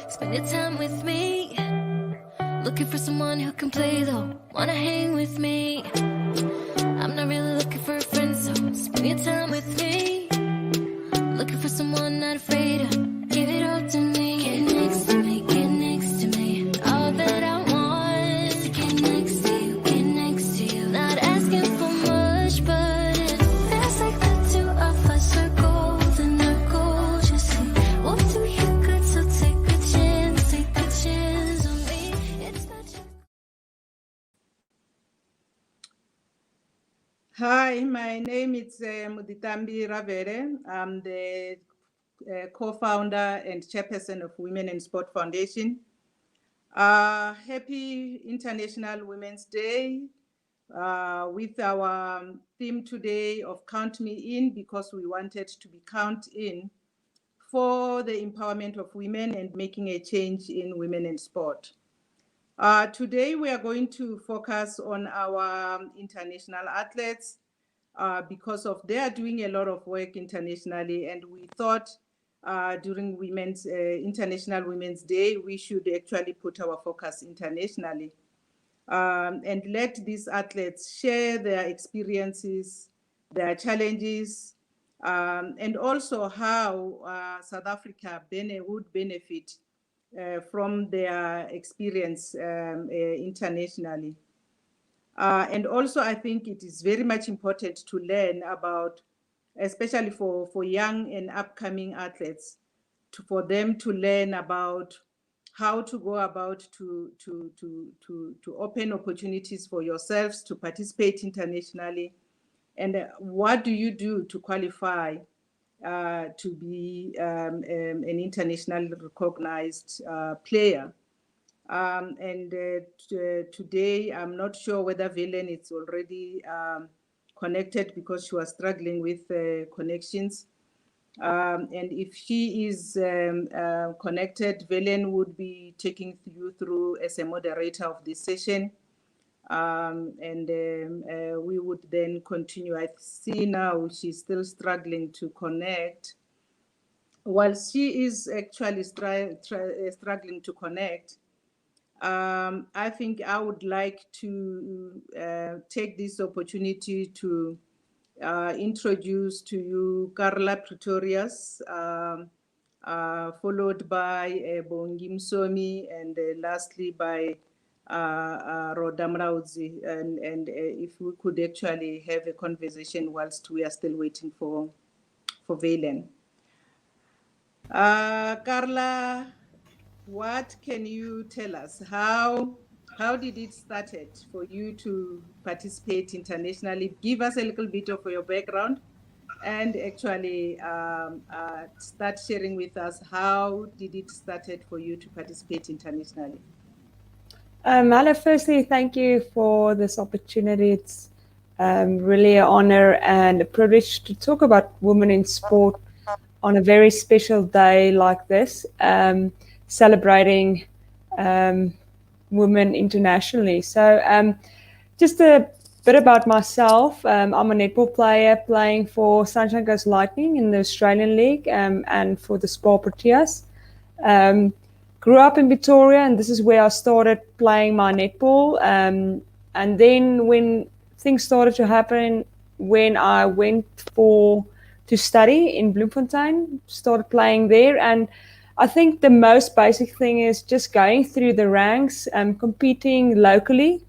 Spend your time with me. Looking for someone who can play though. Wanna hang with me. I'm not really looking for a friend, so spend your time with me. Looking for someone not afraid to give it all to me. Get next to me, get next to me. All that I want is to get next to you, get next to you. Not asking for much, but it feels like the two of us are golden, are gorgeous. We'll do you good, so take a chance on me. It's not just... Hi, my name is Muditambi Ravere. I'm the co-founder and chairperson of Women in Sport Foundation. Happy International Women's Day with our theme today of Count Me In, because we wanted to be count in for the empowerment of women and making a change in women in sport. Today we are going to focus on our international athletes because of they are doing a lot of work internationally, and we thought during International Women's Day we should actually put our focus internationally and let these athletes share their experiences, their challenges, and also how South Africa would benefit from their experience internationally. And also, I think it is very much important to learn about, especially for young and upcoming athletes, for them to learn about how to go about to open opportunities for yourselves to participate internationally, and what do you do to qualify to be an internationally recognized player. Today, I'm not sure whether Velen is already connected because she was struggling with connections. And if she is connected, Velen would be taking you through as a moderator of this session. We would then continue. I see now she's still struggling to connect. While she is actually struggling to connect, I think I would like to take this opportunity to introduce to you Carla Pretorius, followed by Bongi Msomi, and lastly by Roda Mrauzi. And if we could actually have a conversation whilst we are still waiting for Valen. Carla, what can you tell us? How did it started for you to participate internationally? Give us a little bit of your background and actually start sharing with us how did it started for you to participate internationally? Mala, firstly, thank you for this opportunity. It's really an honor and a privilege to talk about women in sport on a very special day like this, celebrating women internationally. So just a bit about myself. I'm a netball player playing for Sunshine Coast Lightning in the Australian League and for the Spa Proteas. Grew up in Victoria, and this is where I started playing my netball. And then when things started to happen, when I went to study in Bloemfontein, started playing there. And I think the most basic thing is just going through the ranks and competing locally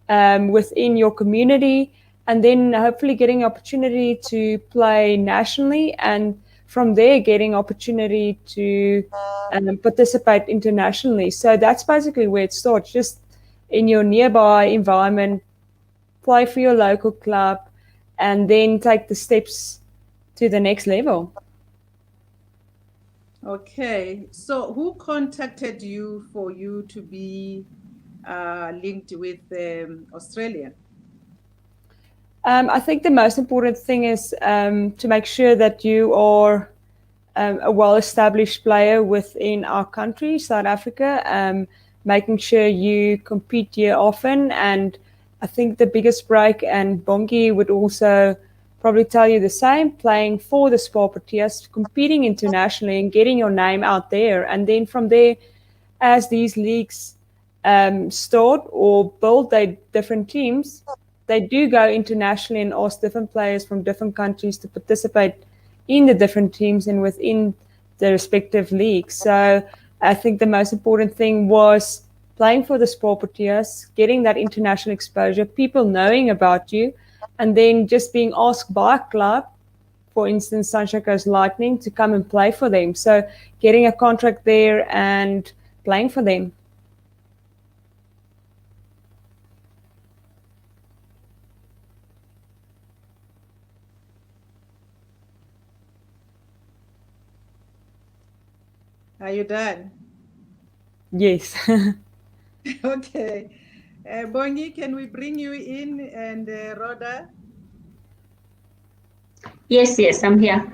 within your community, and then hopefully getting opportunity to play nationally, and from there getting opportunity to participate internationally. So that's basically where it starts, just in your nearby environment, play for your local club, and then take the steps to the next level. Okay, so who contacted you for you to be linked with Australia? I think the most important thing is to make sure that you are a well-established player within our country, South Africa, making sure you compete here often. And I think the biggest break, and Bongi would also probably tell you the same, playing for the Spa Proteas, competing internationally and getting your name out there. And then from there, as these leagues start or build their different teams, they do go internationally and ask different players from different countries to participate in the different teams and within the respective leagues. So I think the most important thing was playing for the Sport Proteas, getting that international exposure, people knowing about you, and then just being asked by a club, for instance, Sunshine Coast Lightning, to come and play for them. So getting a contract there and playing for them. Are you done? Yes. Okay. Bongi, can we bring you in, and Rhoda? Yes, yes, I'm here.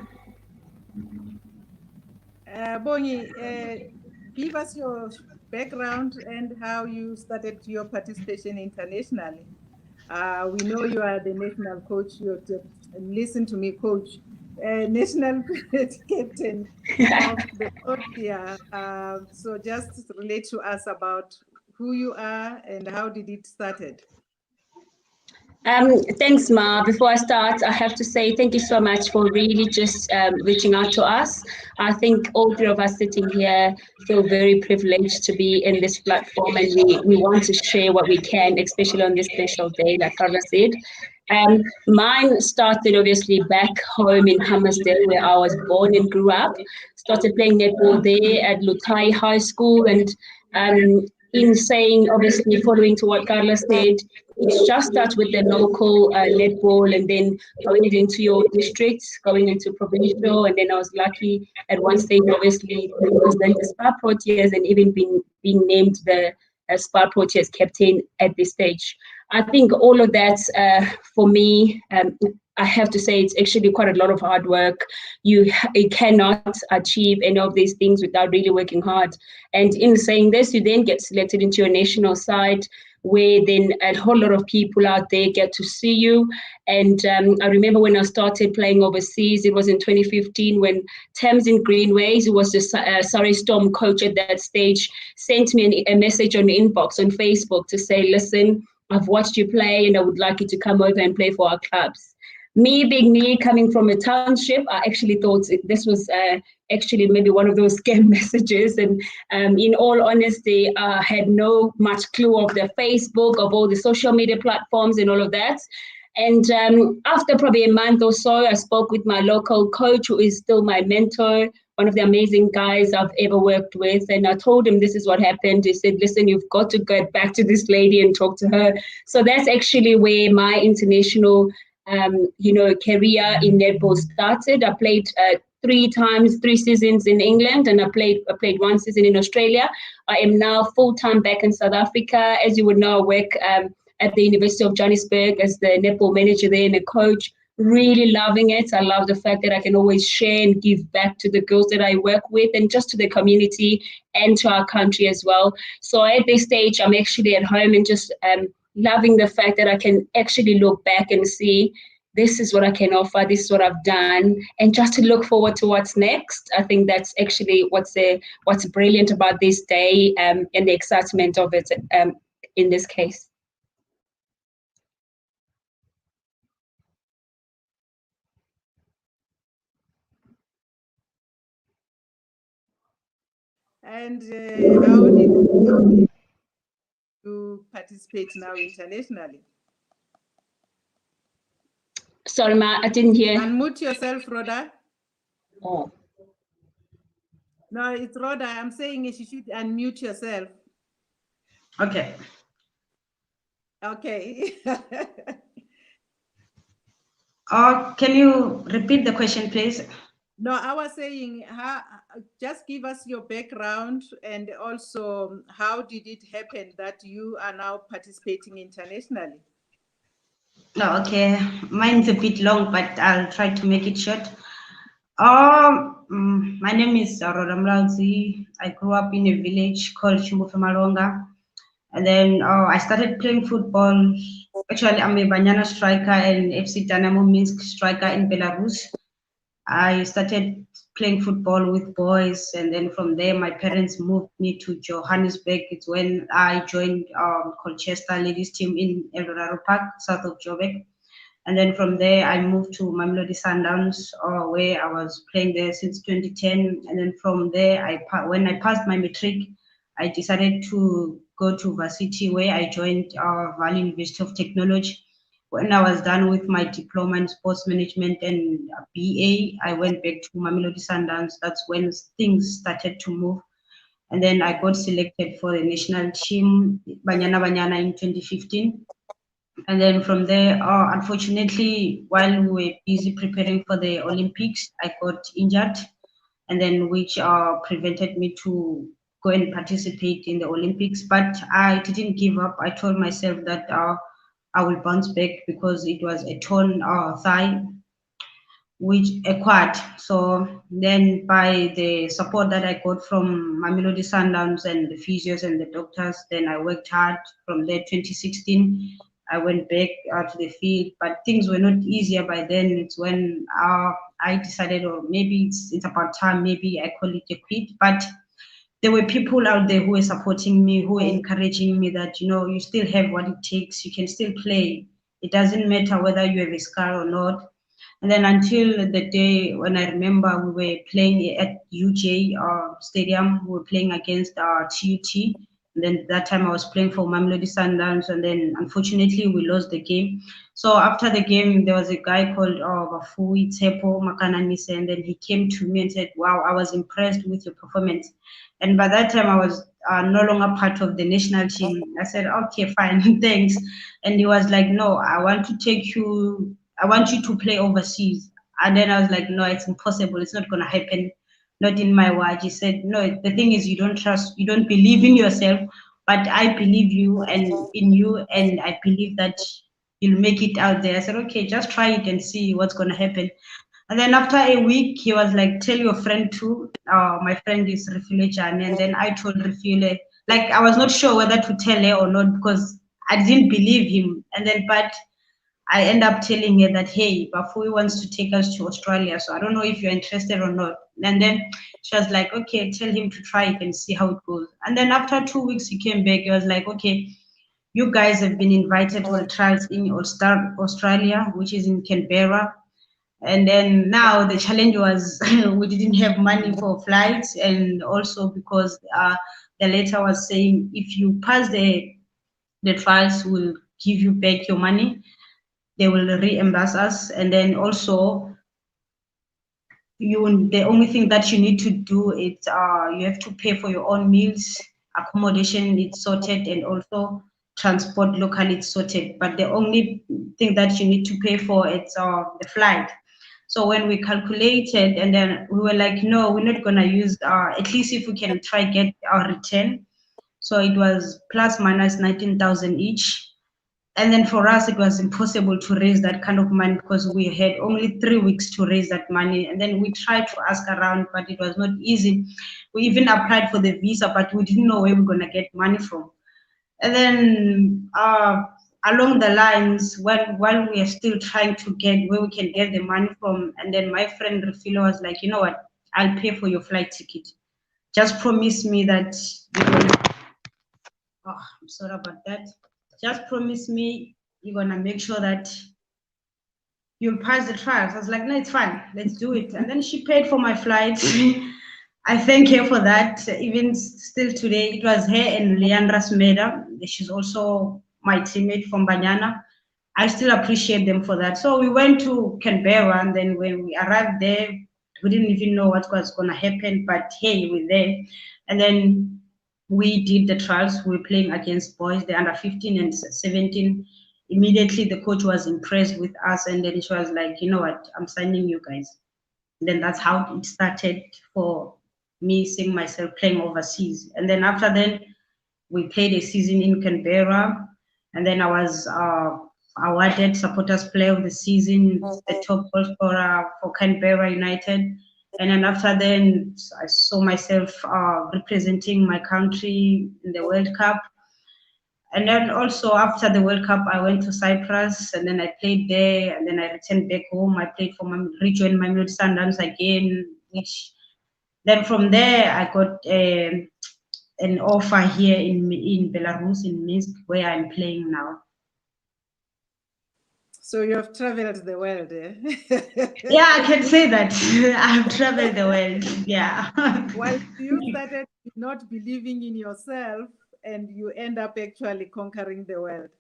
Bongi, give us your background and how you started your participation internationally. We know you are the national coach. Listen to me, coach. National captain of the Protea. So just relate to us about who you are and how did it started. Thanks, Ma. Before I start, I have to say thank you so much for really just reaching out to us. I think all three of us sitting here feel very privileged to be in this platform, and we want to share what we can, especially on this special day, like Carla said. Mine started obviously back home in Hammersdale, where I was born and grew up. Started playing netball there at Lutai High School, and in saying, obviously, following to what Carla said, it just starts with the local netball, and then going into your districts, going into provincial, and then I was lucky at one stage, obviously, to represent the Spa Proteas and even being named the Spa Proteas captain at this stage. I think all of that, for me, I have to say it's actually quite a lot of hard work. You cannot achieve any of these things without really working hard. And in saying this, you then get selected into your national side, where then a whole lot of people out there get to see you. And I remember when I started playing overseas, it was in 2015 when Tamsin Greenways, who was the Surrey Storm coach at that stage, sent me a message on the inbox on Facebook to say, listen, I've watched you play and I would like you to come over and play for our clubs. Me being me, coming from a township, I actually thought this was actually maybe one of those scam messages. And in all honesty, I had no much clue of the Facebook, of all the social media platforms and all of that. And after probably a month or so, I spoke with my local coach, who is still my mentor, one of the amazing guys I've ever worked with. And I told him this is what happened. He said, listen, you've got to get back to this lady and talk to her. So that's actually where my international career in netball started. I played 3 seasons in England, and I played 1 season in Australia. I am now full-time back in South Africa. As you would know, I work at the University of Johannesburg as the netball manager there and a coach. Really loving it. I love the fact that I can always share and give back to the girls that I work with, and just to the community and to our country as well. So at this stage, I'm actually at home and just loving the fact that I can actually look back and see this is what I can offer, this is what I've done, and just to look forward to what's next. I think that's actually what's brilliant about this day, and the excitement of it in this case. And how did you participate now internationally? Sorry, Ma, I didn't hear. Unmute yourself, Rhoda. Oh. No, it's Rhoda. I'm saying she should unmute yourself. Okay. Okay. Can you repeat the question, please? No, I was saying, just give us your background, and also how did it happen that you are now participating internationally? No, okay. Mine's a bit long, but I'll try to make it short. My name is Rhoda Mlauzi. I grew up in a village called Chimufemalonga. And then I started playing football. Actually, I'm a Banyana striker and FC Dynamo Minsk striker in Belarus. I started playing football with boys, and then from there, my parents moved me to Johannesburg. It's when I joined Colchester ladies team in Eldorado Park, south of Joburg. And then from there, I moved to Mamelodi Sundowns, where I was playing there since 2010. And then from there, when I passed my matric, I decided to go to varsity, where I joined Valley University of Technology. When I was done with my diploma in sports management and BA, I went back to Mamelodi Sundowns. That's when things started to move. And then I got selected for the national team, Banyana Banyana, in 2015. And then from there, unfortunately, while we were busy preparing for the Olympics, I got injured, and then which prevented me to go and participate in the Olympics. But I didn't give up. I told myself that I will bounce back because it was a torn thigh, which a quad. So then by the support that I got from Mamelodi Sundowns and the physios and the doctors, then I worked hard. From there, 2016, I went back to the field, but things were not easier by then. It's when I decided, or maybe it's about time, maybe I call it a quit. But there were people out there who were supporting me, who were encouraging me that, you still have what it takes, you can still play. It doesn't matter whether you have a scar or not. And then until the day when I remember we were playing at UJ Stadium, we were playing against TUT. And then that time I was playing for Mamelodi Sundowns, and then unfortunately we lost the game. So after the game, there was a guy called Bafui Tsepo Makananise, and then he came to me and said, "Wow, I was impressed with your performance." And by that time, I was no longer part of the national team. I said, "Okay, fine, thanks." And he was like, "No, I want you to play overseas." And then I was like, "No, it's impossible. It's not going to happen. Not in my watch." He said, "No, the thing is, you don't believe in yourself, but I believe you and in you, and I believe that you'll make it out there." I said, "Okay, just try it and see what's going to happen." And then after a week, he was like, "Tell your friend too." My friend is Refile Jane. And then I told Refile, like, I was not sure whether to tell her or not because I didn't believe him. And then, but I end up telling her that, "Hey, Bafui wants to take us to Australia. So I don't know if you're interested or not." And then she was like, "Okay, tell him to try it and see how it goes." And then after 2 weeks, he came back. He was like, "Okay, you guys have been invited to the trials in Australia, which is in Canberra." And then now the challenge was we didn't have money for flights, and also because the letter was saying if you pass the trials, we'll give you back your money. They will reimburse us, and then also the only thing that you need to do is you have to pay for your own meals, accommodation it's sorted, and also transport locally it's sorted. But the only thing that you need to pay for is the flight. So when we calculated, and then we were like, no, we're not gonna use at least if we can try get our return. So it was plus minus 19,000 each. And then for us, it was impossible to raise that kind of money because we had only 3 weeks to raise that money. And then we tried to ask around, but it was not easy. We even applied for the visa, but we didn't know where we we're going to get money from. And then along the lines, while we are still trying to get where we can get the money from, and then my friend Refilo was like, "You know what, I'll pay for your flight ticket. Just promise me that I'm sorry about that. Just promise me you're gonna make sure that you'll pass the trials." I was like, "No, it's fine. Let's do it." And then she paid for my flights. I thank her for that. Even still today, it was her and Leandra Smeda. She's also my teammate from Banyana. I still appreciate them for that. So we went to Canberra, and then when we arrived there, we didn't even know what was gonna happen, but hey, we're there. And then we did the trials. We were playing against boys, the under 15 and 17. Immediately, the coach was impressed with us, and then she was like, "You know what? I'm signing you guys." Then that's how it started for me seeing myself playing overseas. And then after that, we played a season in Canberra, and then I was awarded Supporters Player of the Season, the top goal scorer for Canberra United. And then after then, I saw myself representing my country in the World Cup. And then also after the World Cup, I went to Cyprus and then I played there and then I returned back home. I played for my rejoined my Sundowns again, which then from there I got an offer here in Belarus, in Minsk, where I'm playing now. So you have traveled the world, eh? Yeah, I can say that. I've traveled the world, yeah. Well, you started not believing in yourself and you end up actually conquering the world.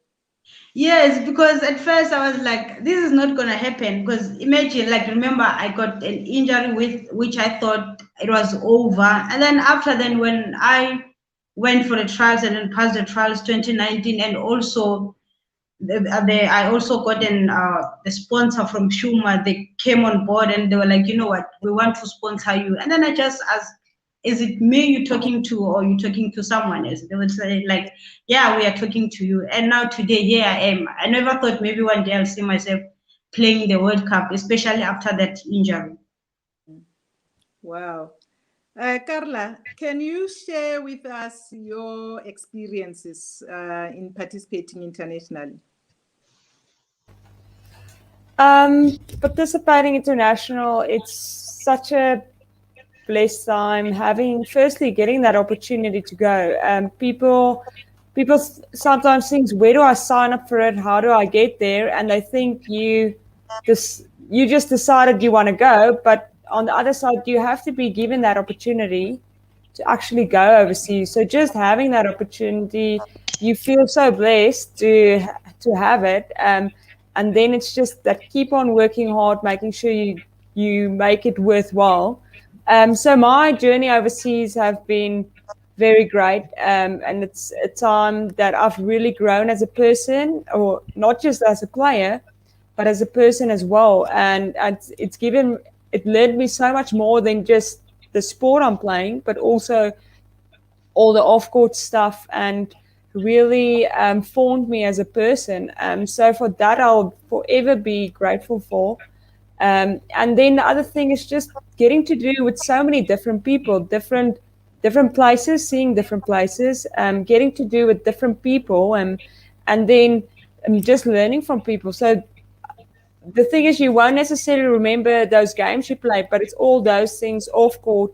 Yes, because at first I was like, this is not gonna happen. Because imagine, like, remember, I got an injury with which I thought it was over, and then after then, when I went for the trials and then passed the trials 2019, and also I also got the sponsor from Shuma. They came on board and they were like, you know what, we want to sponsor you. And then I just asked, is it me you're talking to or you talking to someone else? They would say like, yeah, we are talking to you. And now today, here I am. I never thought maybe one day I'll see myself playing the World Cup, especially after that injury. Wow. Carla, can you share with us your experiences in participating internationally? Participating international, it's such a blessed time having, firstly, getting that opportunity to go. People sometimes think, where do I sign up for it? How do I get there? And they think you just decided you want to go, but on the other side, you have to be given that opportunity to actually go overseas. So just having that opportunity, you feel so blessed to have it. And then it's just that keep on working hard, making sure you make it worthwhile. So my journey overseas have been very great, and it's a time that I've really grown as a person, or not just as a player, but as a person as well. And it led me so much more than just the sport I'm playing, but also all the off-court stuff, and really formed me as a person. So for that, I'll forever be grateful for. And then the other thing is just getting to do with so many different people, different places, seeing different places, getting to do with different people, and then just learning from people. So the thing is, you won't necessarily remember those games you played, but it's all those things off court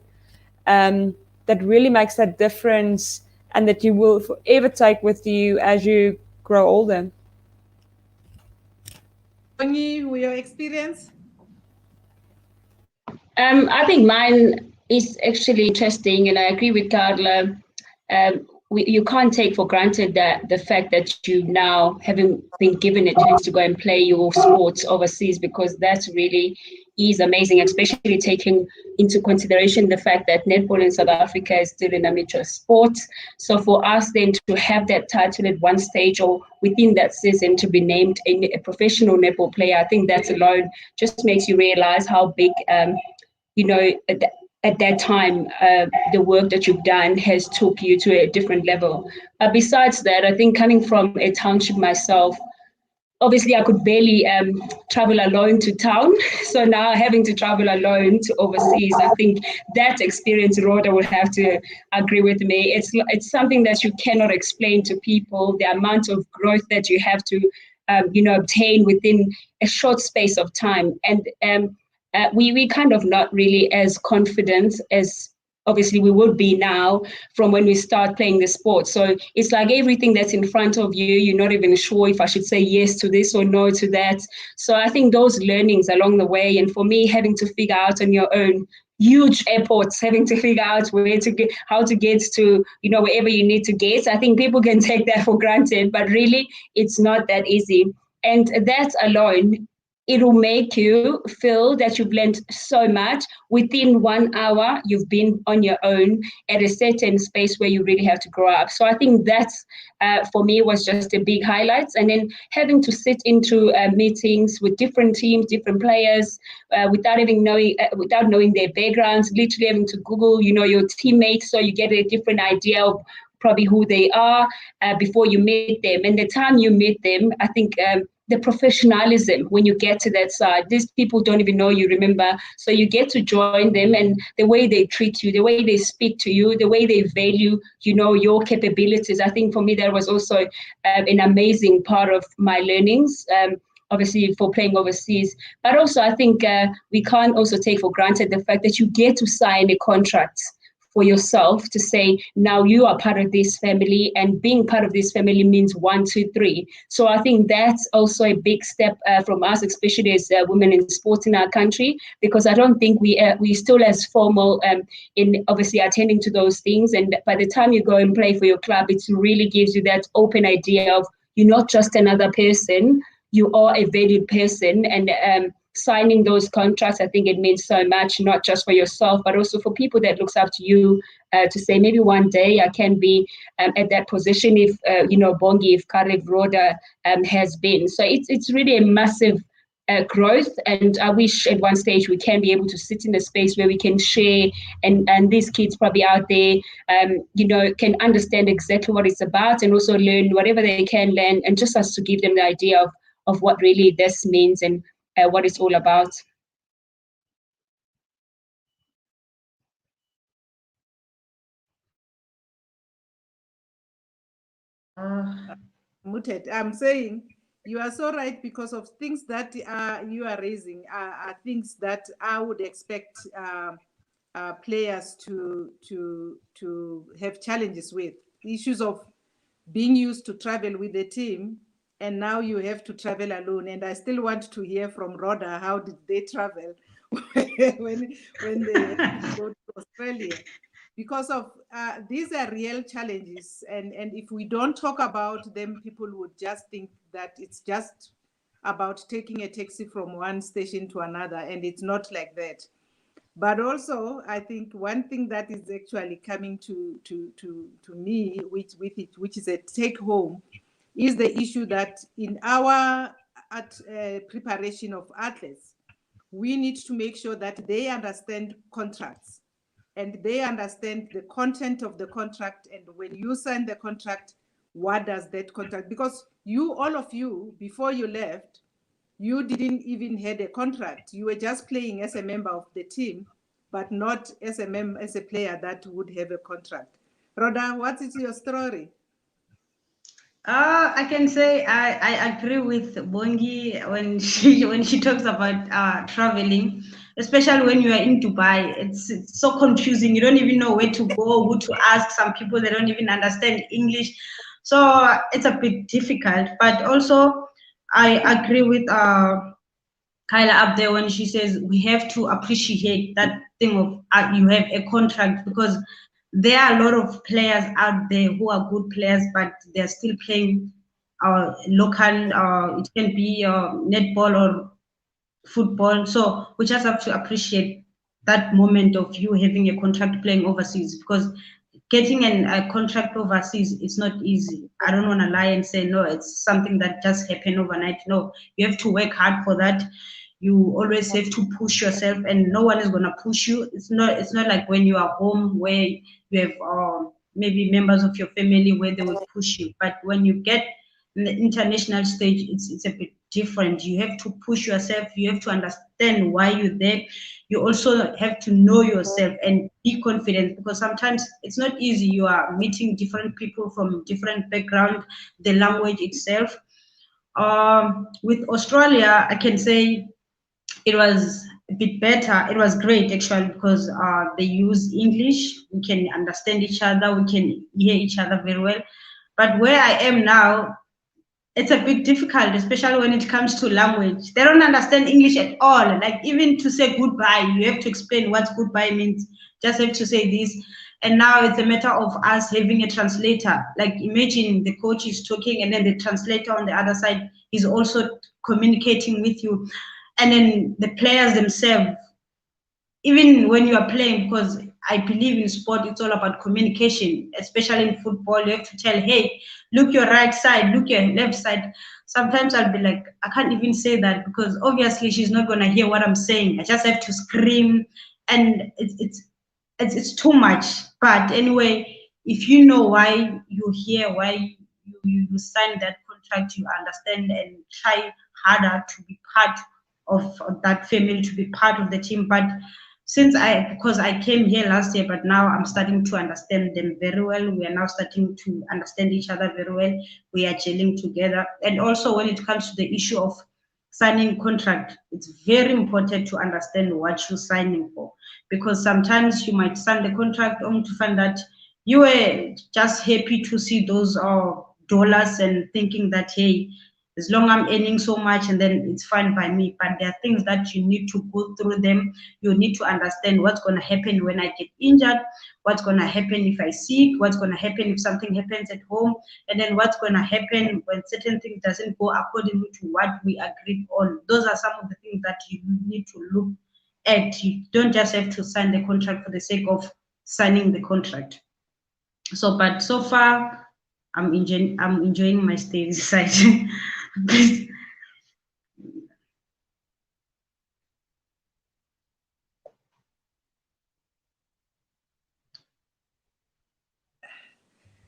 that really makes that difference, and that you will forever take with you as you grow older. Bongi, your experience? I think mine is actually interesting, and I agree with Carla. You can't take for granted that the fact that you now having been given a chance to go and play your sports overseas, because that really is amazing, especially taking into consideration the fact that netball in South Africa is still an amateur sport. So for us then to have that title at one stage or within that season to be named a professional netball player, I think that alone just makes you realize how big at that time, the work that you've done has took you to a different level. Besides that, I think coming from a township myself, obviously I could barely travel alone to town. So now having to travel alone to overseas, I think that experience, Rhoda will have to agree with me. It's something that you cannot explain to people, the amount of growth that you have to, obtain within a short space of time. And we kind of not really as confident as obviously we would be now from when we start playing the sport. So it's like everything that's in front of you, you're not even sure if I should say yes to this or no to that. So I think those learnings along the way, and for me, having to figure out on your own huge airports, having to figure out how to get to, wherever you need to get. I think people can take that for granted, but really it's not that easy. And that alone, it will make you feel that you've learned so much. Within 1 hour, you've been on your own at a certain space where you really have to grow up. So I think that's, for me, was just a big highlight. And then having to sit into meetings with different teams, different players, without knowing their backgrounds, literally having to Google, your teammates, so you get a different idea of probably who they are before you meet them. And the time you meet them, I think the professionalism when you get to that side. These people don't even know you, remember? So you get to join them, and the way they treat you, the way they speak to you, the way they value, your capabilities. I think for me, that was also an amazing part of my learnings. Obviously for playing overseas, but also I think we can't also take for granted the fact that you get to sign a contract for yourself to say, now you are part of this family, and being part of this family means 1, 2, 3. So I think that's also a big step from us, especially as women in sports in our country, because I don't think we still as formal in obviously attending to those things. And by the time you go and play for your club, it really gives you that open idea of you're not just another person, you are a valued person. And signing those contracts, I think it means so much, not just for yourself, but also for people that looks up to you, to say maybe one day I can be at that position if, Bongi, if Karev Roda has been. So it's really a massive growth. And I wish at one stage we can be able to sit in a space where we can share, and these kids probably out there, can understand exactly what it's about, and also learn whatever they can learn, and just us to give them the idea of what really this means and what it's all about. Muted, I'm saying you are so right, because of things that you are raising are things that I would expect players to have challenges with. Issues of being used to travel with the team, and now you have to travel alone. And I still want to hear from Rhoda, how did they travel when they go to Australia? Because of these are real challenges, and if we don't talk about them, people would just think that it's just about taking a taxi from one station to another, and it's not like that. But also, I think one thing that is actually coming to me, which is a take home, is the issue that in our preparation of athletes, we need to make sure that they understand contracts, and they understand the content of the contract. And when you sign the contract, what does that contract? Because all of you, before you left, you didn't even had a contract. You were just playing as a member of the team, but not as a player that would have a contract. Rhoda, what is your story? I can say I agree with Bongi when she talks about traveling, especially when you are in Dubai. It's so confusing. You don't even know where to go, who to ask. Some people, they don't even understand English, so it's a bit difficult. But also, I agree with Kyla up there when she says we have to appreciate that thing of you have a contract, because there are a lot of players out there who are good players, but they're still playing local, it can be netball or football. So we just have to appreciate that moment of you having a contract playing overseas, because getting a contract overseas is not easy. I don't want to lie and say, no, it's something that just happened overnight. No, you have to work hard for that. You always have to push yourself, and no one is going to push you. It's not like when you are home where you have maybe members of your family where they will push you. But when you get in the international stage, it's a bit different. You have to push yourself. You have to understand why you're there. You also have to know yourself and be confident, because sometimes it's not easy. You are meeting different people from different background, the language itself. With Australia, I can say it was a bit better. It was great actually, because they use English. We can understand each other. We can hear each other very well. But where I am now, it's a bit difficult, especially when it comes to language. They don't understand English at all. Like even to say goodbye, you have to explain what goodbye means. Just have to say this. And now it's a matter of us having a translator. Like imagine the coach is talking, and then the translator on the other side is also communicating with you. And then the players themselves, even when you are playing, because I believe in sport, it's all about communication, especially in football. You have to tell, hey, look your right side, look your left side. Sometimes I'll be like, I can't even say that, because obviously she's not going to hear what I'm saying. I just have to scream, and it's too much. But anyway, if you know why you're here, why you signed that contract, try to understand and try harder to be part of that family, to be part of the team. But because I came here last year, but now I'm starting to understand them very well. We are now starting to understand each other very well. We are gelling together. And also when it comes to the issue of signing contract, it's very important to understand what you're signing for, because sometimes you might sign the contract only to find that you were just happy to see those dollars and thinking that, hey, as long as I'm earning so much and then it's fine by me. But there are things that you need to go through them. You need to understand what's going to happen when I get injured, what's going to happen if I sick, what's going to happen if something happens at home, and then what's going to happen when certain things doesn't go according to what we agreed on. Those are some of the things that you need to look at. You don't just have to sign the contract for the sake of signing the contract. But so far, I'm enjoying my stay this side.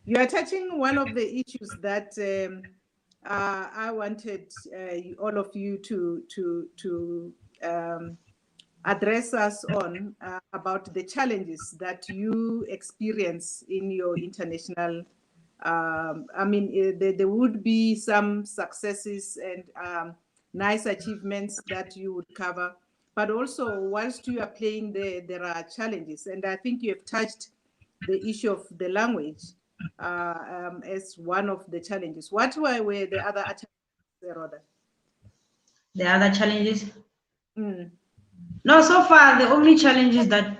You are touching one of the issues that I wanted all of you to address us on about the challenges that you experience in your international. There would be some successes and nice achievements that you would cover, but also whilst you are playing there are challenges. And I think you have touched the issue of the language as one of the challenges. What were the other challenges, Rhoda? The other challenges? No, so far the only challenges that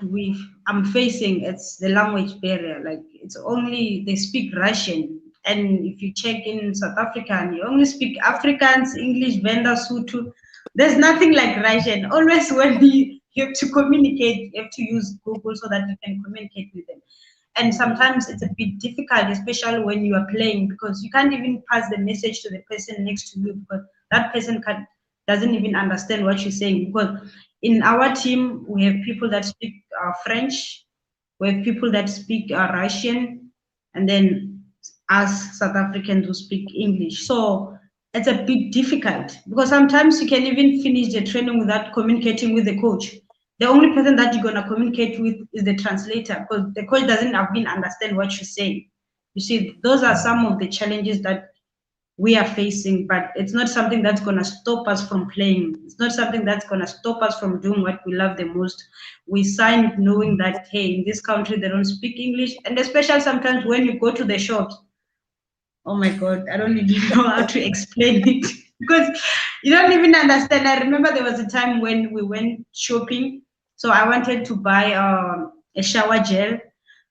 I'm facing, it's the language barrier. Like, it's only they speak Russian, and if you check in South Africa and you only speak Afrikaans, English, Venda, Sotho, there's nothing like Russian. Always when you have to communicate, you have to use Google so that you can communicate with them. And sometimes it's a bit difficult, especially when you are playing, because you can't even pass the message to the person next to you, because that person doesn't even understand what you're saying. Because in our team, we have people that speak French, we have people that speak Russian, and then us South Africans who speak English. So it's a bit difficult, because sometimes you can even finish the training without communicating with the coach. The only person that you're going to communicate with is the translator, because the coach doesn't even understand what you're saying. You see, those are some of the challenges that we are facing, but it's not something that's going to stop us from playing. It's not something that's going to stop us from doing what we love the most. We signed knowing that, hey, in this country, they don't speak English. And especially sometimes when you go to the shops, oh my God, I don't even know how to explain it, because you don't even understand. I remember there was a time when we went shopping. So I wanted to buy a shower gel.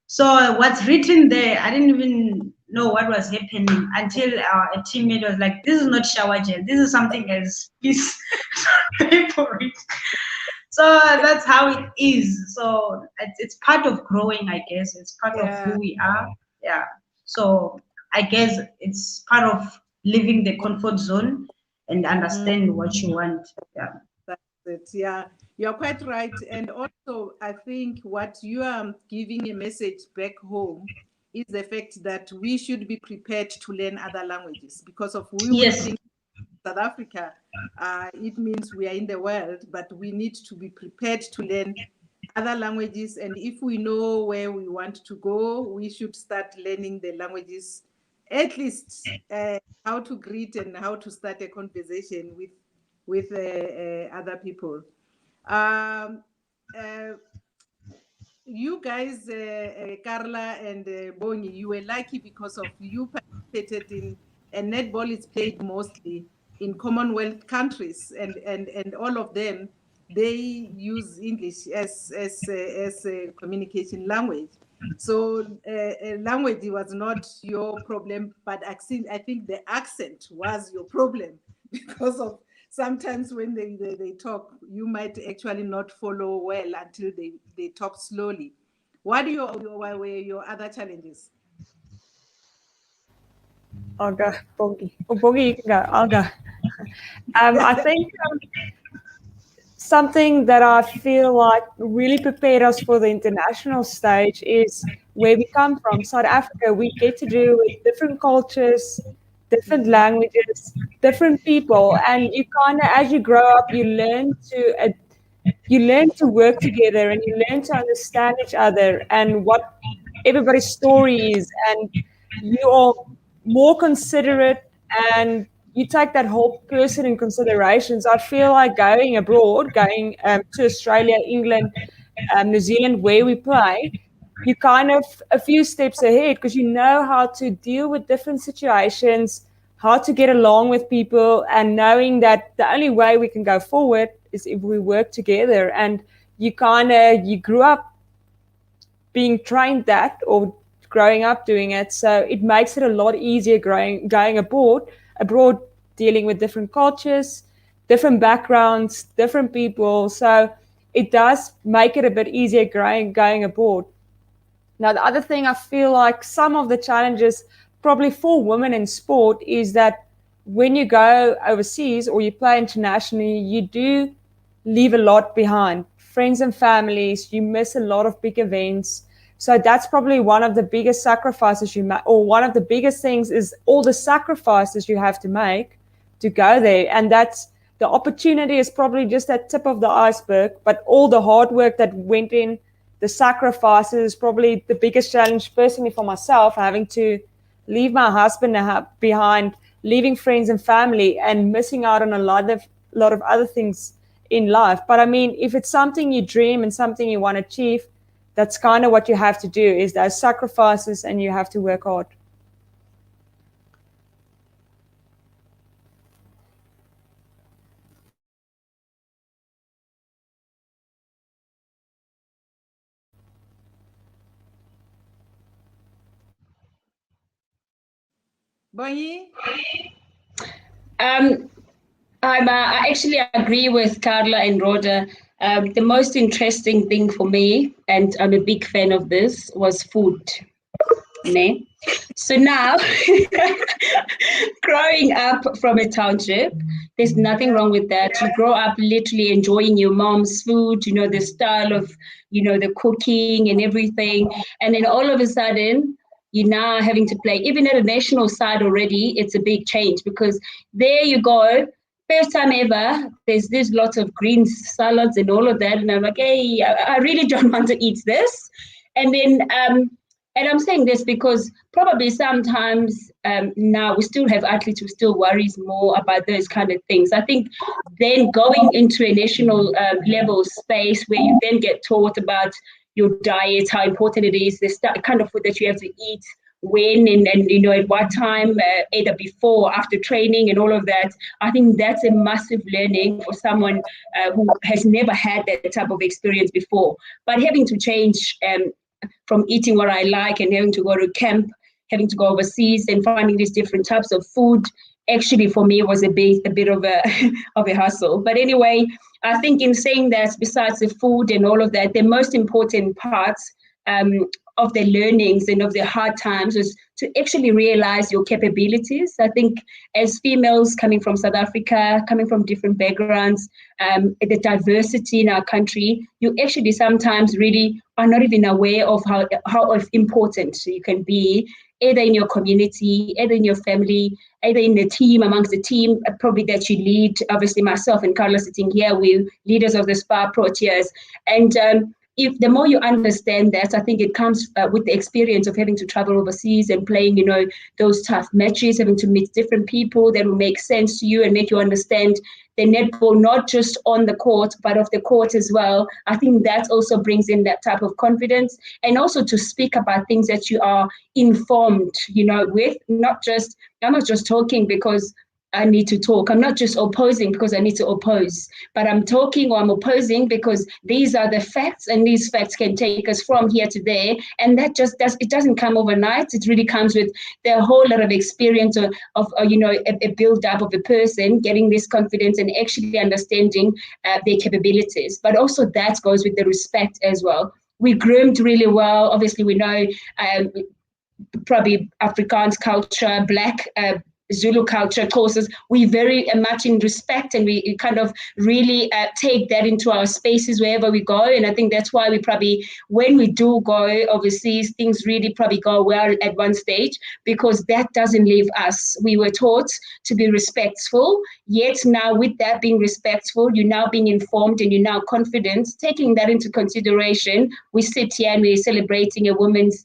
So what's written there, I didn't even know what was happening until a teammate was like, this is not shower gel, this is something else, please pay for it. So that's how it is. So it's part of growing, I guess. It's part of who we are. Yeah. So I guess it's part of living the comfort zone and understand what you want. Yeah. That's it. Yeah, you're quite right. And also, I think what you are giving a message back home is the fact that we should be prepared to learn other languages, because of we think South Africa, it means we are in the world, but we need to be prepared to learn other languages. And if we know where we want to go, we should start learning the languages, at least how to greet and how to start a conversation with other people. You guys, Carla and Bongi, you were lucky because of you participated in, and netball is played mostly in Commonwealth countries, and all of them, they use English as a communication language. So language was not your problem, but I think the accent was your problem, because of sometimes when they talk, you might actually not follow well until they talk slowly. What were your other challenges? I'll go, Bogey. Oh, Bogey, you can go. I'll go. I think something that I feel like really prepared us for the international stage is where we come from. South Africa, we get to do with different cultures, different languages, different people, and you kind of, as you grow up, you learn to work together, and you learn to understand each other and what everybody's story is, and you are more considerate, and you take that whole person in considerations. I feel like going abroad, going to Australia, England, New Zealand, where we play, you kind of a few steps ahead because you know how to deal with different situations, how to get along with people, and knowing that the only way we can go forward is if we work together. And you grew up being trained that, or growing up doing it, so it makes it a lot easier going abroad, dealing with different cultures, different backgrounds, different people. So it does make it a bit easier going abroad. Now, the other thing I feel like some of the challenges probably for women in sport is that when you go overseas or you play internationally, you do leave a lot behind. Friends and families, you miss a lot of big events. So that's probably one of the biggest sacrifices you make, or one of the biggest things is all the sacrifices you have to make to go there. And that's the opportunity is probably just that tip of the iceberg, but all the hard work that went in, the sacrifices is probably the biggest challenge personally for myself, having to leave my husband behind, leaving friends and family, and missing out on a lot of other things in life. But I mean, if it's something you dream and something you want to achieve, that's kind of what you have to do, is those sacrifices, and you have to work hard. Bonyi? I actually agree with Carla and Rhoda. The most interesting thing for me, and I'm a big fan of this, was food. Ne? So now, growing up from a township, there's nothing wrong with that. You grow up literally enjoying your mom's food, the style of, the cooking and everything. And then all of a sudden, you're now having to play, even at a national side already, it's a big change because there you go. First time ever, there's lots of green salads and all of that. And I'm like, hey, I really don't want to eat this. And then, and I'm saying this because probably sometimes now we still have athletes who still worries more about those kind of things. I think then going into a national level space where you then get taught about your diet, how important it is, the kind of food that you have to eat, when and at what time, either before or after training and all of that. I think that's a massive learning for someone who has never had that type of experience before. But having to change from eating what I like and having to go to camp, having to go overseas and finding these different types of food, actually for me was a bit of a of a hustle. But anyway, I think in saying that, besides the food and all of that, the most important parts of the learnings and of the hard times was to actually realize your capabilities. I think as females coming from South Africa, coming from different backgrounds, the diversity in our country, you actually sometimes really are not even aware of how important you can be, either in your community, either in your family, either in the team, amongst the team, probably that you lead. Obviously, myself and Carla sitting here, we're leaders of the SPA Proteas. And if the more you understand that, I think it comes with the experience of having to travel overseas and playing, those tough matches, having to meet different people that will make sense to you and make you understand the netball, not just on the court, but off the court as well. I think that also brings in that type of confidence, and also to speak about things that you are informed, with, I'm not just talking because I need to talk. I'm not just opposing because I need to oppose, but I'm talking or I'm opposing because these are the facts, and these facts can take us from here to there. And that it doesn't come overnight. It really comes with the whole lot of experience of a build up of a person getting this confidence and actually understanding their capabilities. But also that goes with the respect as well. We groomed really well. Obviously, we know probably Afrikaans culture, Black Zulu culture, courses, we very much in respect, and we kind of really take that into our spaces wherever we go. And I think that's why we probably, when we do go overseas, things really probably go well at one stage, because that doesn't leave us. We were taught to be respectful, yet now with that being respectful, you're now being informed and you're now confident. Taking that into consideration, we sit here and we're celebrating a women's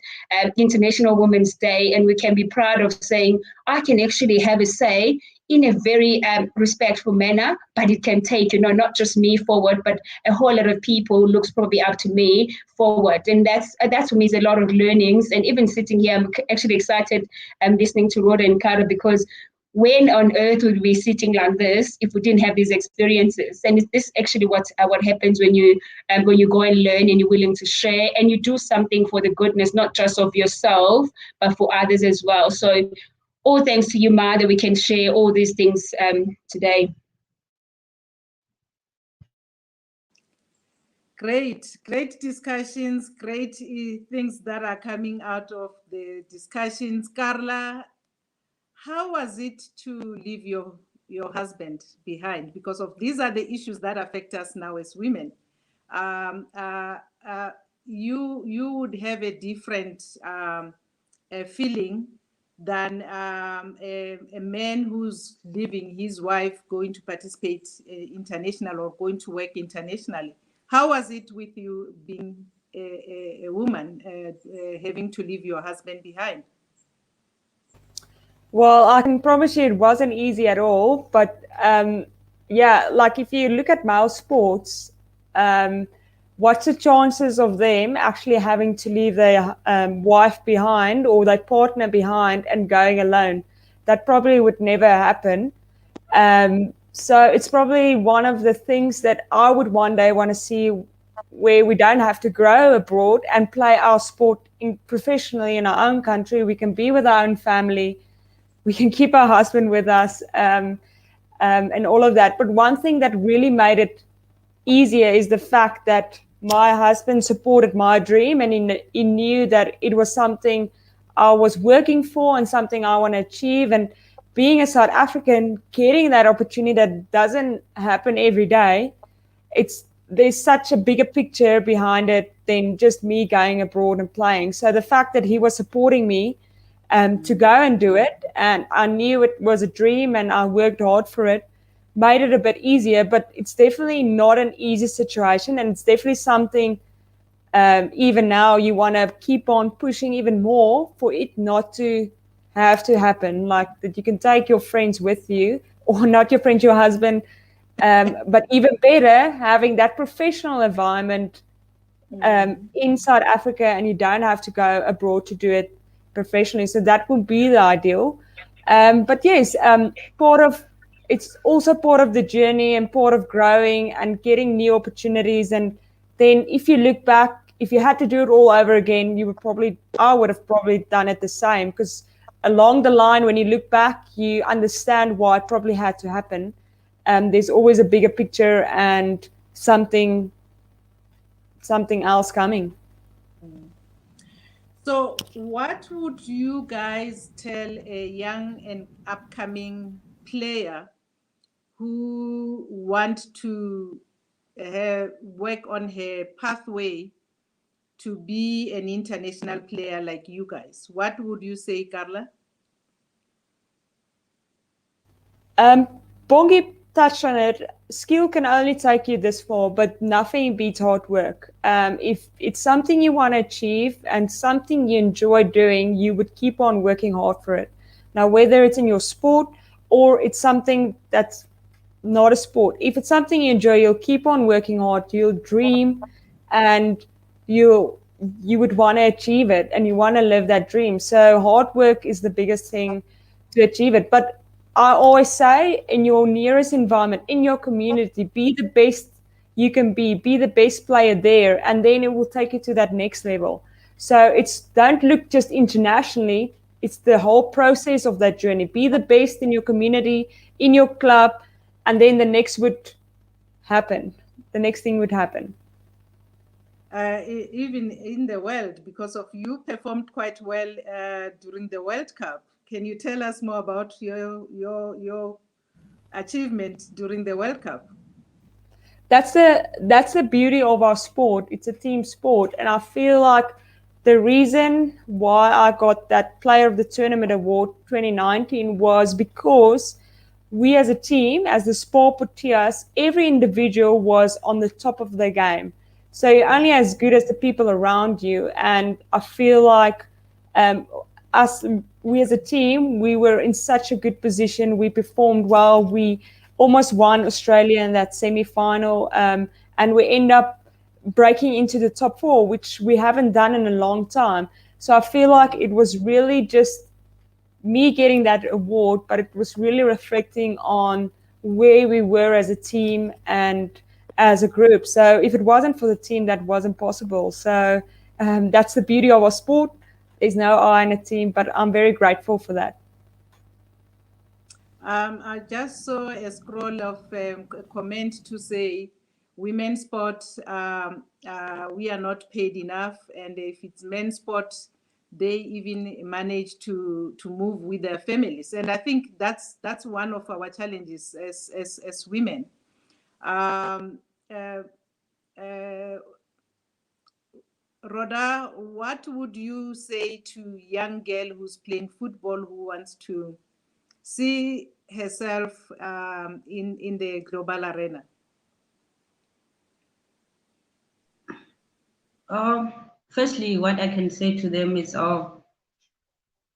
International Women's Day, and we can be proud of saying, I can actually have a say in a very respectful manner, but it can take, not just me forward, but a whole lot of people who looks probably up to me forward. And that's for me is a lot of learnings. And even sitting here, I'm actually excited listening to Rhoda and Cara, because when on earth would we be sitting like this if we didn't have these experiences? And is this actually what happens when you go and learn and you're willing to share and you do something for the goodness, not just of yourself, but for others as well. So all thanks to you, Ma, that we can share all these things today. Great discussions, great things that are coming out of the discussions. Carla, how was it to leave your husband behind? Because these are the issues that affect us now as women. You would have a different feeling than a man who's leaving his wife, going to participate international or going to work internationally. How was it with you being a woman, having to leave your husband behind? Well, I can promise you it wasn't easy at all. But yeah, like if you look at male sports, what's the chances of them actually having to leave their wife behind or their partner behind and going alone? That probably would never happen. So it's probably one of the things that I would one day want to see, where we don't have to grow abroad and play our sport professionally in our own country. We can be with our own family. We can keep our husband with us and all of that. But one thing that really made it easier is the fact that my husband supported my dream, and he knew that it was something I was working for and something I want to achieve. And being a South African, getting that opportunity that doesn't happen every day, there's such a bigger picture behind it than just me going abroad and playing. So the fact that he was supporting me to go and do it, and I knew it was a dream and I worked hard for it, made it a bit easier. But it's definitely not an easy situation, and it's definitely something even now you want to keep on pushing even more for it not to have to happen. Like that you can take your friends with you, or not your friend, your husband, but even better, having that professional environment in South Africa, and you don't have to go abroad to do it professionally. So that would be the ideal. But yes, it's also part of the journey and part of growing and getting new opportunities. And then if you look back, if you had to do it all over again, I would have probably done it the same, because along the line, when you look back, you understand why it probably had to happen. There's always a bigger picture and something else coming. So what would you guys tell a young and upcoming player who want to work on her pathway to be an international player like you guys? What would you say, Carla? Bongi touched on it. Skill can only take you this far, but nothing beats hard work. If it's something you want to achieve and something you enjoy doing, you would keep on working hard for it. Now, whether it's in your sport or it's something that's not a sport, if it's something you enjoy, you'll keep on working hard, you'll dream, and you would want to achieve it, and you want to live that dream. So hard work is the biggest thing to achieve it. But I always say, in your nearest environment, in your community, be the best you can be the best player there, and then it will take you to that next level. So don't look just internationally, it's the whole process of that journey. Be the best in your community, in your club, and then the next thing would happen. Even in the world, because of you performed quite well during the World Cup. can you tell us more about your achievement during the World Cup? That's the beauty of our sport. It's a team sport, and I feel like the reason why I got that Player of the Tournament award 2019 was because we as a team, as the sport Proteas, every individual was on the top of their game. So you're only as good as the people around you, and I feel like we as a team, we were in such a good position. We performed well. We almost won Australia in that semi-final, and we end up breaking into the top four, which we haven't done in a long time. So I feel like it was really just me getting that award, but it was really reflecting on where we were as a team and as a group. So if it wasn't for the team, that wasn't possible. So that's the beauty of our sport. There's no I in a team, but I'm very grateful for that. I just saw a scroll of a comment to say, women's sport, we are not paid enough, and if it's men's sport, they even manage to move with their families. And I think that's one of our challenges as women. Rhoda, what would you say to young girl who's playing football who wants to see herself in the global arena? Firstly, what I can say to them is,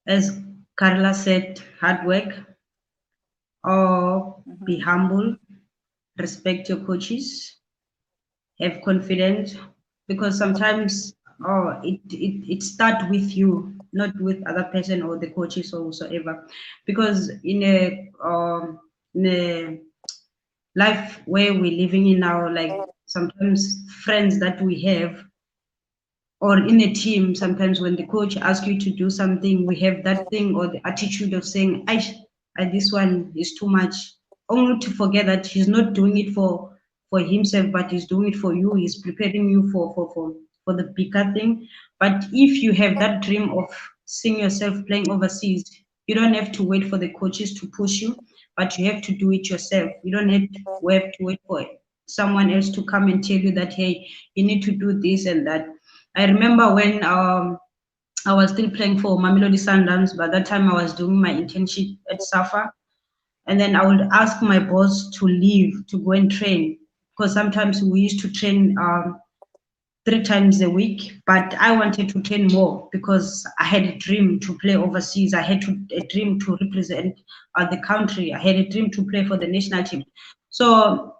as Carla said, hard work, or be humble, respect your coaches, have confidence, because sometimes it starts with you, not with other person or the coaches or whatsoever. Because in a life where we're living in now, like sometimes friends that we have, or in a team, sometimes when the coach asks you to do something, we have that thing or the attitude of saying, this one is too much, only to forget that he's not doing it for himself, but he's doing it for you. He's preparing you for the bigger thing. But if you have that dream of seeing yourself playing overseas, you don't have to wait for the coaches to push you, but you have to do it yourself. You don't have to wait for someone else to come and tell you that, hey, you need to do this and that. I remember when I was still playing for Mamelodi Sundowns. By that time, I was doing my internship at SAFA. And then I would ask my boss to leave to go and train, because sometimes we used to train 3 times a week. But I wanted to train more because I had a dream to play overseas. I had a dream to represent the country. I had a dream to play for the national team. So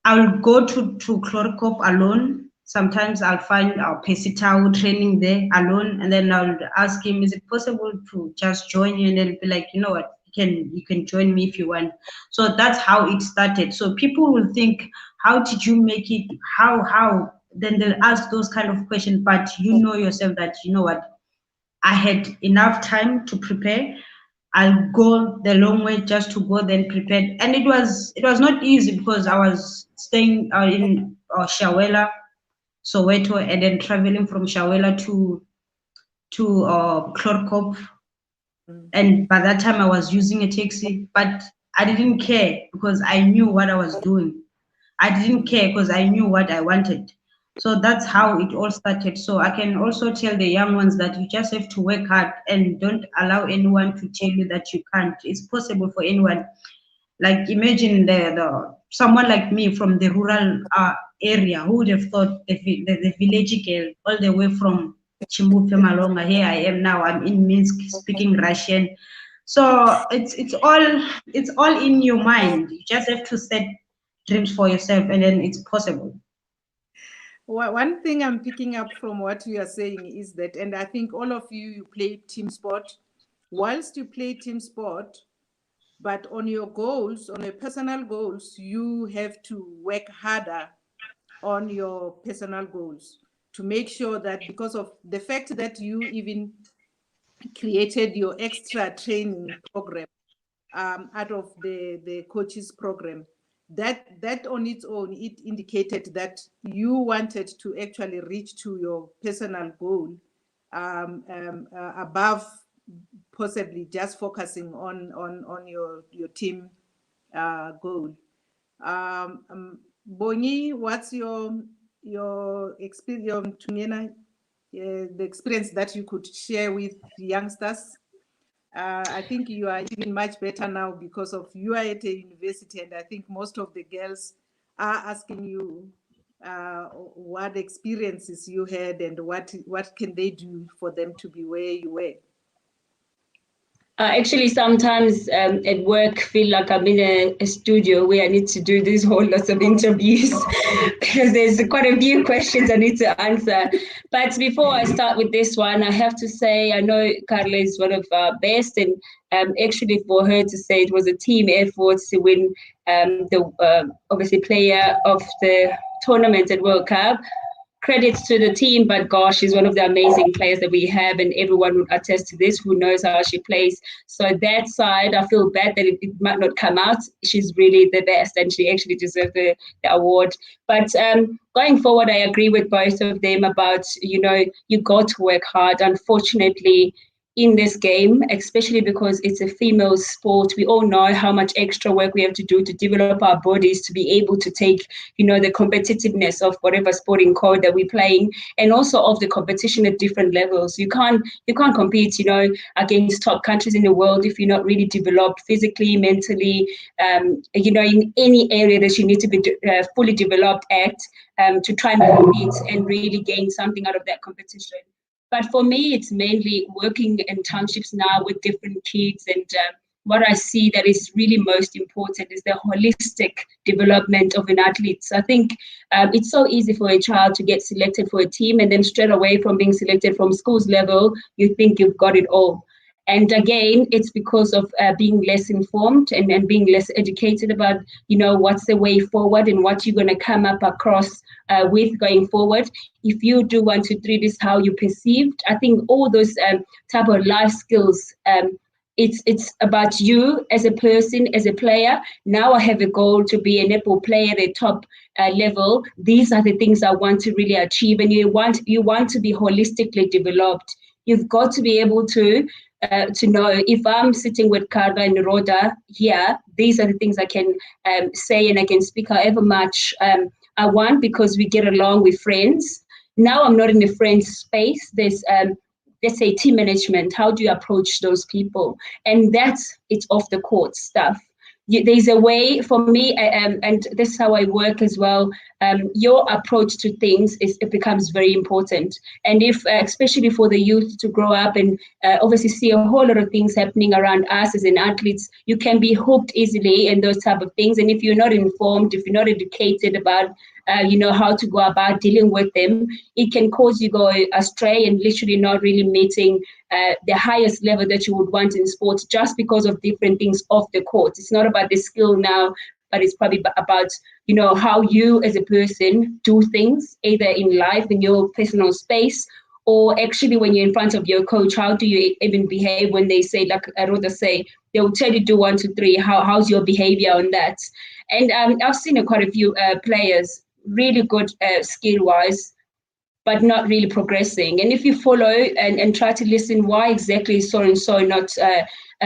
I will go to Chlorokop alone. Sometimes I'll find Pesitao training there alone, and then I'll ask him, is it possible to just join you? And then be like, you know what, you can join me if you want. So that's how it started. So people will think, how did you make it? How? Then they'll ask those kind of questions, but you know yourself that, you know what, I had enough time to prepare. I'll go the long way just to go then prepared. And it was not easy because I was staying in Shawela, Soweto, and then traveling from Shawela to Chlorokop. And by that time I was using a taxi, but I didn't care because I knew what I was doing. I didn't care because I knew what I wanted. So that's how it all started. So I can also tell the young ones that you just have to work hard and don't allow anyone to tell you that you can't. It's possible for anyone. Like imagine the someone like me from the rural area, who would have thought the village girl all the way from Chimbupe Malonga, here I am now, I'm in Minsk speaking Russian. So it's all in your mind. You just have to set dreams for yourself, and then it's possible. One thing I'm picking up from what you are saying is that, and I think all of you play team sport. Whilst you play team sport, but on your goals, on your personal goals, you have to work harder on your personal goals to make sure that, because of the fact that you even created your extra training program out of the coaches program, that on its own, it indicated that you wanted to actually reach to your personal goal above possibly just focusing on your team goal. Bongi, what's your experience, the experience that you could share with youngsters? I think you are even much better now because of you are at a university, and I think most of the girls are asking you what experiences you had and what can they do for them to be where you were. Actually, sometimes at work, feel like I'm in a studio where I need to do these whole lots of interviews because there's quite a few questions I need to answer. But before I start with this one, I have to say I know Carla is one of our best, and actually for her to say it was a team effort to win the obviously player of the tournament at World Cup. Credits to the team, but gosh, she's one of the amazing players that we have, and everyone would attest to this who knows how she plays. So that side, I feel bad that it might not come out. She's really the best, and she actually deserves the award. But going forward, I agree with both of them about, you got to work hard. Unfortunately, in this game, especially because it's a female sport, we all know how much extra work we have to do to develop our bodies to be able to take, the competitiveness of whatever sporting code that we're playing, and also of the competition at different levels. You can't compete, against top countries in the world if you're not really developed physically, mentally, in any area that you need to be fully developed at to try and compete and really gain something out of that competition. But for me, it's mainly working in townships now with different kids. And what I see that is really most important is the holistic development of an athlete. So I think it's so easy for a child to get selected for a team, and then straight away from being selected from schools level, you think you've got it all. And again, it's because of being less informed and being less educated about, what's the way forward and what you're going to come up across with going forward. If you do 1, 2, 3, this is how you perceived. I think all those type of life skills, it's about you as a person, as a player. Now I have a goal to be a netball player at the top level. These are the things I want to really achieve. And you want to be holistically developed. You've got to be able to know if I'm sitting with Carla and Rhoda here, these are the things I can say, and I can speak however much I want because we get along with friends. Now I'm not in the friend space. There's, let's say, team management. How do you approach those people? And it's off the court stuff. There's a way for me, and this is how I work as well. Your approach to things it becomes very important. And if, especially for the youth to grow up and obviously see a whole lot of things happening around us as an athletes, you can be hooked easily in those type of things. And if you're not informed, if you're not educated about how to go about dealing with them, it can cause you go astray and literally not really meeting the highest level that you would want in sports just because of different things off the court. It's not about the skill now, but it's probably about, how you as a person do things, either in life, in your personal space, or actually when you're in front of your coach, how do you even behave when they say, like Rhoda say, they will tell you do 1, 2, 3, how's your behavior on that? And I've seen quite a few players really good skill-wise, but not really progressing. And if you follow and try to listen, why exactly is so-and-so not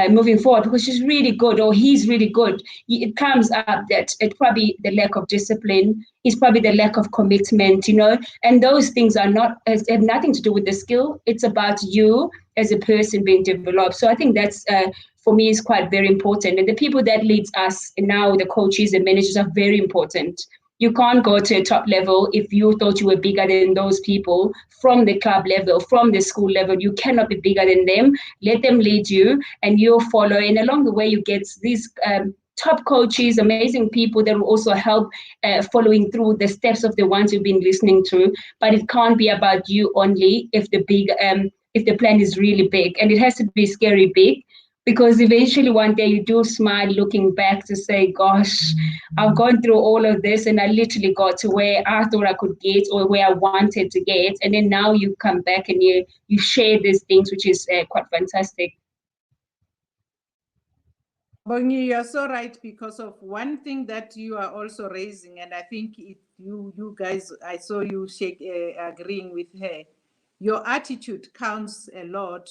moving forward? Because she's really good or he's really good. It comes up that it's probably the lack of discipline, it's probably the lack of commitment, and those things have nothing to do with the skill. It's about you as a person being developed. So I think that's, for me, is quite very important. And the people that leads us now, the coaches and managers, are very important. You can't go to a top level if you thought you were bigger than those people from the club level, from the school level. You cannot be bigger than them. Let them lead you and you'll follow. And along the way, you get these top coaches, amazing people that will also help following through the steps of the ones you've been listening to. But it can't be about you only if the plan is really big. And it has to be scary big. Because eventually one day you do smile looking back to say, gosh, I've gone through all of this and I literally got to where I thought I could get or where I wanted to get. And then now you come back and you share these things, which is quite fantastic. Bongi, you're so right, because of one thing that you are also raising, and I think you guys, I saw you agreeing with her. Your attitude counts a lot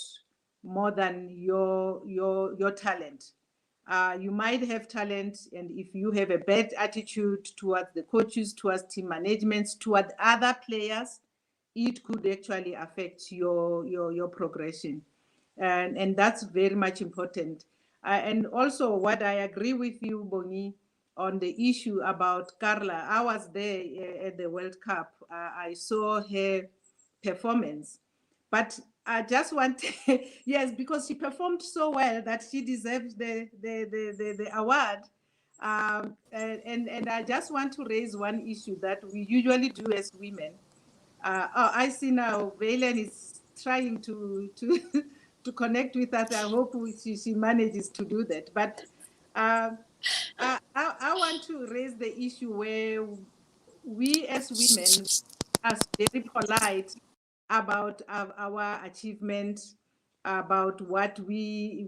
more than your talent. You might have talent, and if you have a bad attitude towards the coaches, towards team management, towards other players, it could actually affect your progression. And that's very much important. And also what I agree with you, Bongi, on the issue about Carla. I was there at the World Cup. I saw her performance, but I just want, yes, because she performed so well that she deserves the award. And I just want to raise one issue that we usually do as women. Oh, I see now Valen is trying to to connect with us. I hope she manages to do that. But I want to raise the issue where we as women are very polite about our achievement, about what we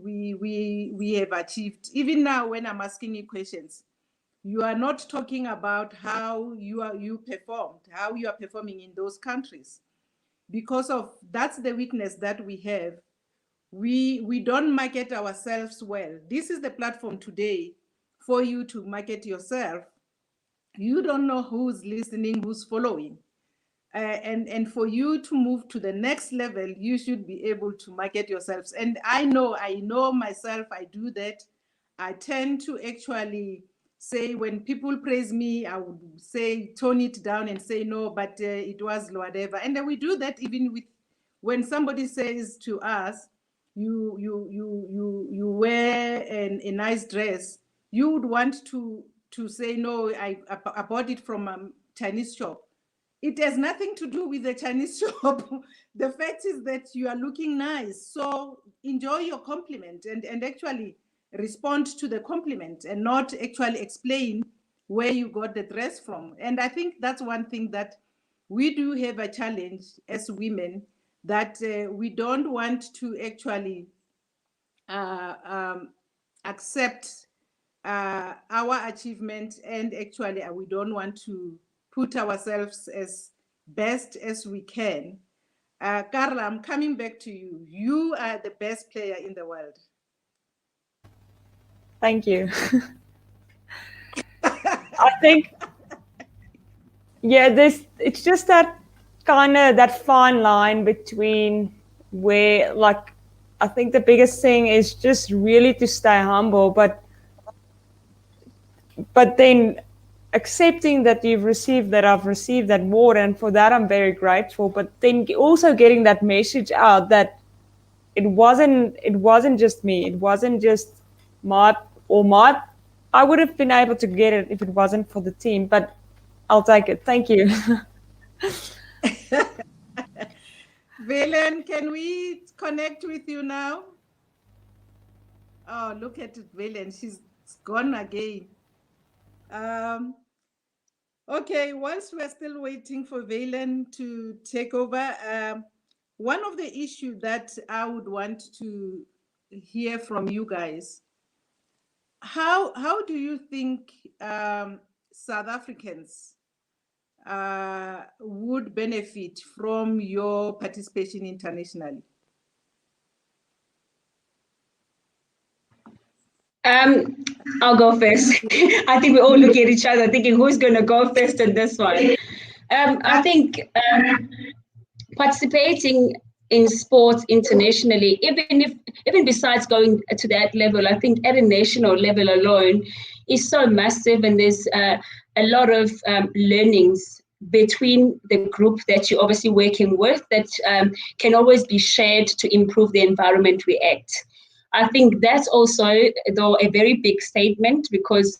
have achieved. Even now, when I'm asking you questions, you are not talking about how you performed, how you are performing in those countries, because of that's the weakness that we have. We don't market ourselves well. This is the platform today for you to market yourself. You don't know who's listening, who's following. And for you to move to the next level, you should be able to market yourselves. And I know myself, I do that. I tend to actually say, when people praise me, I would say, tone it down and say, no, but it was whatever. And then we do that even with, when somebody says to us, you wear a nice dress, you would want to say, no, I bought it from a Chinese shop. It has nothing to do with the Chinese shop. The fact is that you are looking nice. So enjoy your compliment and actually respond to the compliment and not actually explain where you got the dress from. And I think that's one thing that we do have a challenge as women, that we don't want to actually accept our achievement, and actually we don't want to put ourselves as best as we can. Carla, I'm coming back to you. You are the best player in the world. Thank you. I think, yeah, it's just that kind of that fine line between where, like, I think the biggest thing is just really to stay humble, but then accepting that you've received that, I've received that more, and for that I'm very grateful. But then also getting that message out that it wasn't just me, it wasn't just my, I would have been able to get it if it wasn't for the team, but I'll take it. Thank you. Valen, can we connect with you now? Oh, look at it, Valen. She's gone again. Okay, whilst we're still waiting for Valen to take over, one of the issues that I would want to hear from you guys, how do you think South Africans would benefit from your participation internationally? I'll go first. I think we all look at each other thinking, who's going to go first in this one? I think participating in sports internationally, even besides going to that level, I think at a national level alone is so massive, and there's a lot of learnings between the group that you're obviously working with that can always be shared to improve the environment we act. I think that's also, though, a very big statement, because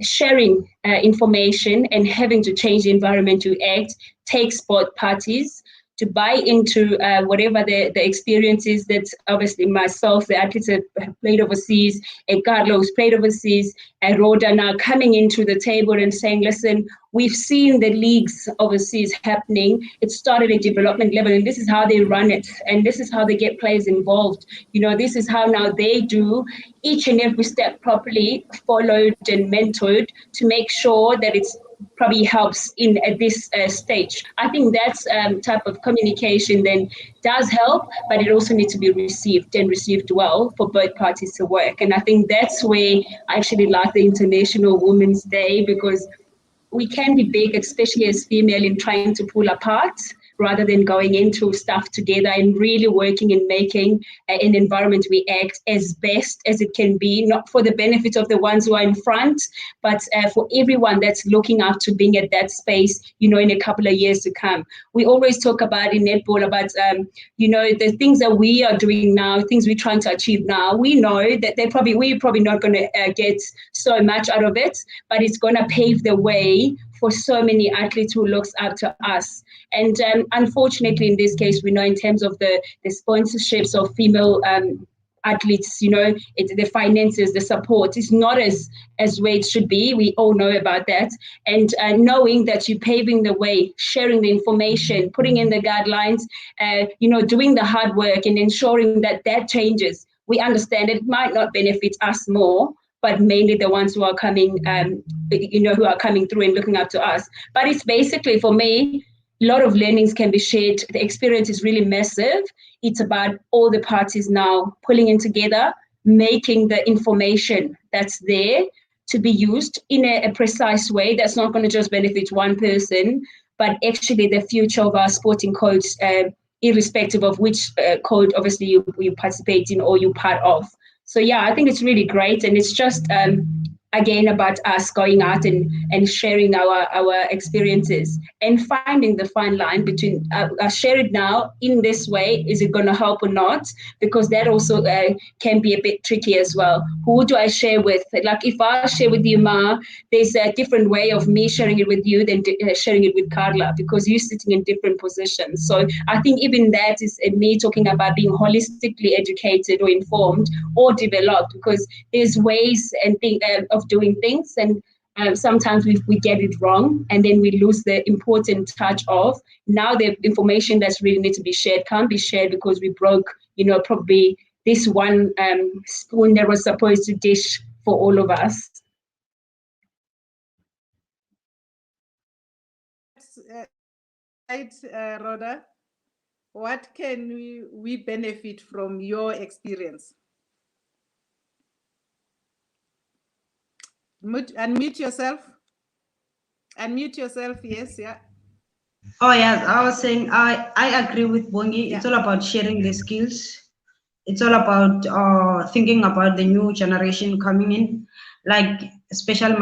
sharing information and having to change the environment you act takes both parties to buy into whatever the experience is. That obviously myself, the athletes have played overseas, and Carlos played overseas, and Rhoda now coming into the table and saying, listen, we've seen the leagues overseas happening. It started at development level, and this is how they run it, and this is how they get players involved. You know, this is how now they do each and every step properly followed and mentored to make sure that it's probably helps in at this stage. I think that's type of communication then does help, but it also needs to be received and received well for both parties to work. And I think that's where I actually like the International Women's Day, because we can be big, especially as female, in trying to pull apart rather than going into stuff together and really working and making an environment we act as best as it can be, not for the benefit of the ones who are in front, but for everyone that's looking up to being at that space, in a couple of years to come. We always talk about in netball about, the things that we are doing now, things we're trying to achieve now. We know that we're probably not going to get so much out of it, but it's going to pave the way for so many athletes who looks up to us. And unfortunately, in this case, we know in terms of the sponsorships of female athletes, the finances, the support is not as where it should be. We all know about that. And knowing that you're paving the way, sharing the information, putting in the guidelines, doing the hard work and ensuring that changes. We understand it might not benefit us more, but mainly the ones who are coming, who are coming through and looking up to us. But it's basically, for me, a lot of learnings can be shared. The experience is really massive. It's about all the parties now pulling in together, making the information that's there to be used in a precise way that's not going to just benefit one person, but actually the future of our sporting codes, irrespective of which code obviously you participate in or you're part of. So yeah, I think it's really great, and it's just again about us going out and sharing our experiences and finding the fine line between share it now in this way, is it going to help or not, because that also can be a bit tricky as well. Who do I share with? Like if I share with you, Ma, there's a different way of me sharing it with you than sharing it with Carla, because you're sitting in different positions. So I think even that is me talking about being holistically educated or informed or developed, because there's ways and of doing things, and sometimes we get it wrong, and then we lose the important touch of now the information that's really need to be shared can't be shared because we broke, probably this one spoon that was supposed to dish for all of us. Right, Rhoda, what can we benefit from your experience? Unmute yourself. Unmute yourself. Yes, yeah. Oh yes, I was saying I agree with Bongi. Yeah. It's all about sharing the skills. It's all about thinking about the new generation coming in. Like especially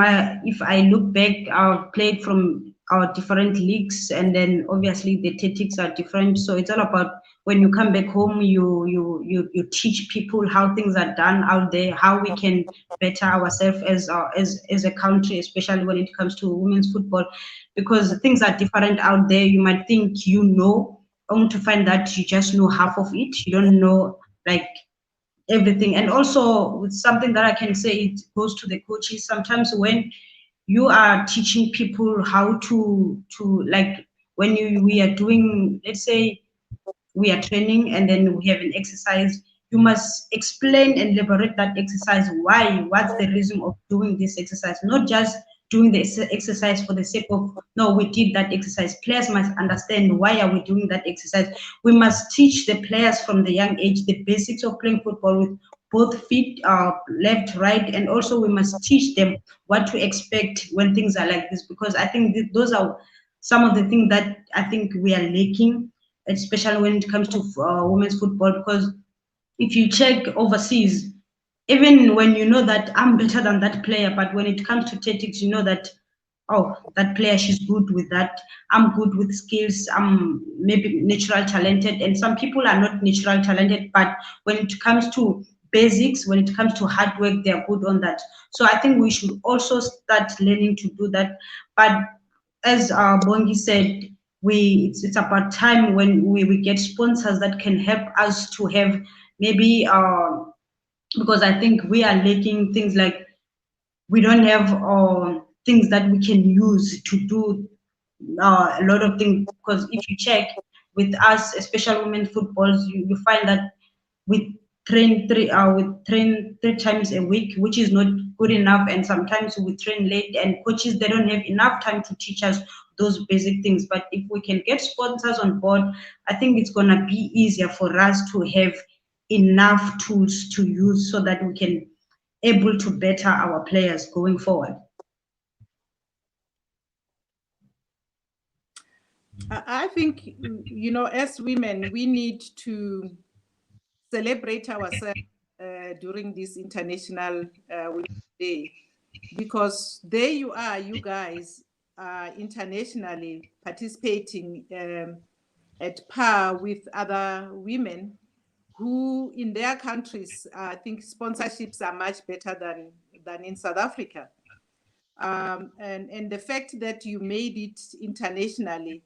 if I look back, I've played from our different leagues, and then obviously the tactics are different. So it's all about when you come back home, you teach people how things are done out there, how we can better ourselves as a country, especially when it comes to women's football, because things are different out there. You might think only to find that you just know half of it. You don't know like everything. And also with something that I can say, it goes to the coaches. Sometimes when you are teaching people how to like when we are doing, let's say we are training and then we have an exercise, you must explain and elaborate that exercise. What's the reason of doing this exercise? Not just doing the exercise for the sake of, no, we did that exercise. Players must understand why are we doing that exercise. We must teach the players from the young age the basics of playing football with both feet, left, right, and also we must teach them what to expect when things are like this, because I think those are some of the things that I think we are lacking, especially when it comes to women's football. Because if you check overseas, even when you know that I'm better than that player, but when it comes to tactics, you know that, oh, that player, she's good with that. I'm good with skills. I'm maybe natural talented. And some people are not natural talented, but when it comes to basics, when it comes to hard work, they're good on that. So I think we should also start learning to do that. But as Bongi said, it's about time when we get sponsors that can help us to have maybe because I think we are lacking things like we don't have things that we can use to do a lot of things. Because if you check with us, especially women footballs, you find that we train three times a week, which is not good enough, and sometimes we train late, and coaches, they don't have enough time to teach us those basic things. But if we can get sponsors on board, I think it's going to be easier for us to have enough tools to use so that we can able to better our players going forward. I think, you know, as women, we need to celebrate ourselves during this International Women's Day, because there you are, you guys are internationally participating at par with other women who in their countries, I think sponsorships are much better than in South Africa. And the fact that you made it internationally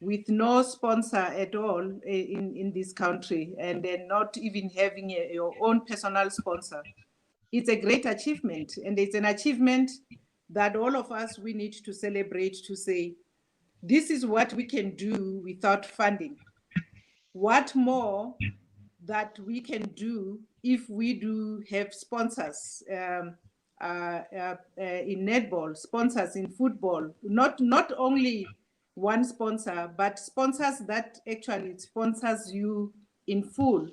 with no sponsor at all in this country, and then not even having your own personal sponsor, it's a great achievement. And it's an achievement that all of us, we need to celebrate, to say, this is what we can do without funding. What more that we can do if we do have sponsors in netball, sponsors in football, not only one sponsor, but sponsors that actually sponsors you in full.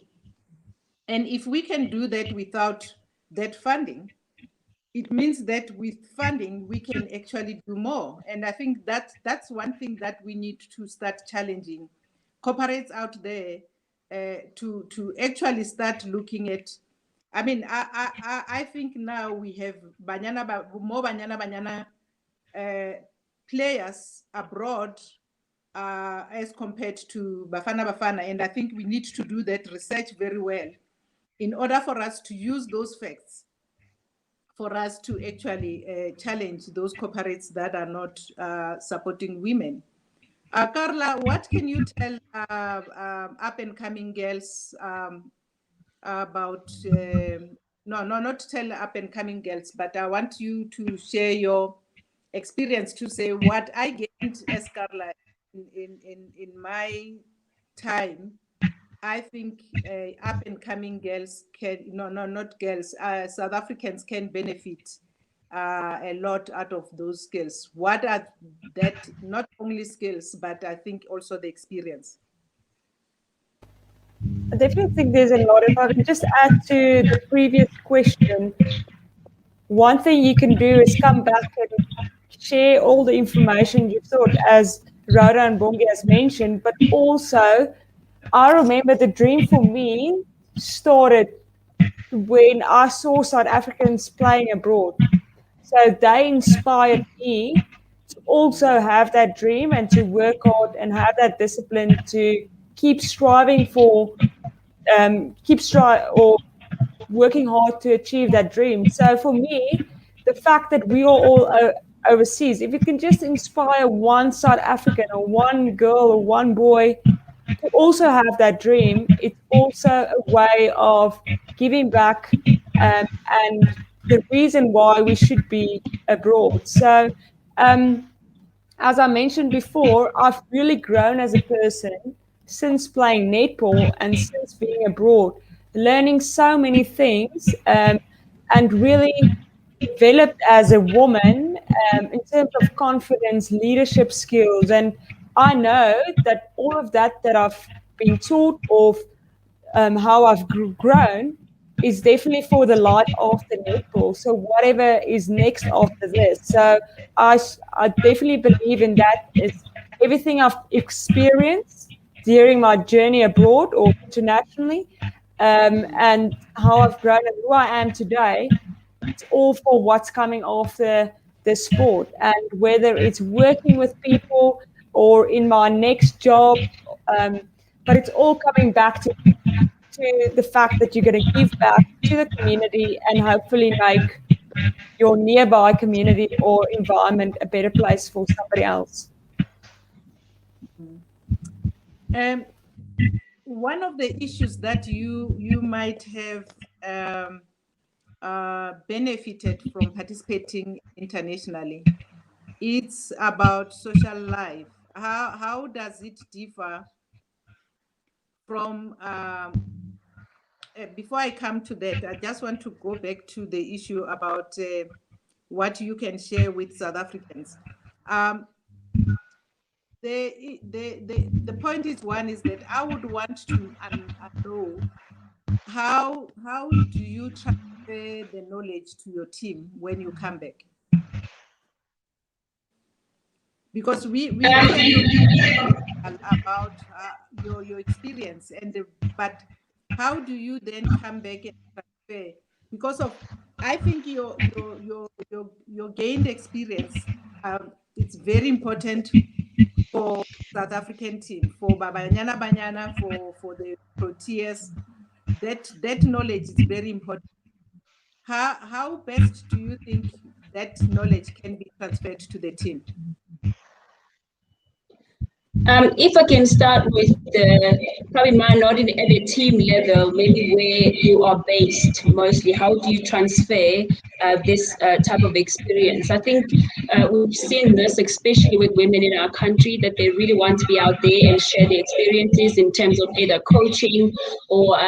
And if we can do that without that funding, it means that with funding, we can actually do more. And I think that's one thing that we need to start challenging corporates out there to actually start looking at. I mean, I think now we have more Banyana players abroad as compared to Bafana. And I think we need to do that research very well in order for us to use those facts, for us to actually challenge those corporates that are not supporting women. Carla, what can you tell up and coming girls about, no, not tell up and coming girls, but I want you to share your experience, to say what I gained as Carla in my time. I think up and coming girls can, not girls, South Africans can benefit a lot out of those skills. What are that, not only skills, but I think also the experience? I definitely think there's a lot. If I can just add to the previous question, one thing you can do is come back and share all the information you've thought, as Rhoda and Bongi has mentioned, but also I remember the dream for me started when I saw South Africans playing abroad. So they inspired me to also have that dream and to work hard and have that discipline to keep striving for, or working hard to achieve that dream. So for me, the fact that we are all overseas, if you can just inspire one South African or one girl or one boy to also have that dream, it's also a way of giving back, and the reason why we should be abroad. So, as I mentioned before, I've really grown as a person since playing netball and since being abroad, learning so many things, and really developed as a woman, in terms of confidence, leadership skills. And I know that all of that I've been taught of, how I've grown, is definitely for the life of the netball. So whatever is next after this. So I definitely believe in that. It's everything I've experienced during my journey abroad or internationally, and how I've grown and who I am today. It's all for what's coming after the sport, and whether it's working with people or in my next job, but it's all coming back to the fact that you're going to give back to the community and hopefully make your nearby community or environment a better place for somebody else. One of the issues that you might have benefited from participating internationally, it's about social life. How does it differ from before I come to that, I just want to go back to the issue about what you can share with South Africans. The point is, one is that I would want to know how do you transfer the knowledge to your team when you come back? Because we hear about your experience, but how do you then come back and transfer? Because of, I think your gained experience, it's very important for South African team, for Banyana Banyana, for the Proteas. That knowledge is very important. How best do you think that knowledge can be transferred to the team? If I can start with probably not at a team level, maybe where you are based mostly, how do you transfer this type of experience? I think we've seen this, especially with women in our country, that they really want to be out there and share their experiences in terms of either coaching or,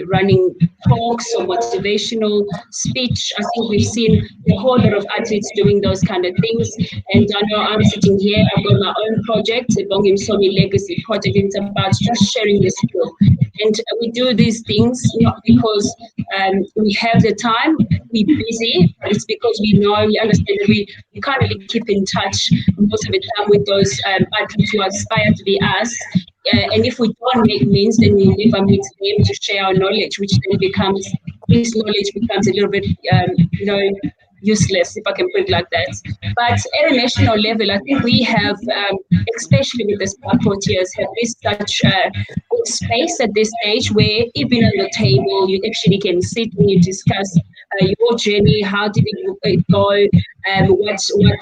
running talks or motivational speech. I think we've seen a whole lot of athletes doing those kind of things. And I know I'm sitting here, I've got my own project, the Bongim Somi Legacy Project. It's about just sharing the skill. And we do these things not because we have the time, we're busy, but it's because we understand that we can't really keep in touch most of the time with those athletes who aspire to be us. And if we don't make means, then we never meet them to share our knowledge, which then this knowledge becomes a little bit, useless, if I can put it like that. But at a national level, I think we have, especially with the Spark Proteas, have this such good space at this stage where even on the table, you actually can sit and you discuss your journey, how did it go,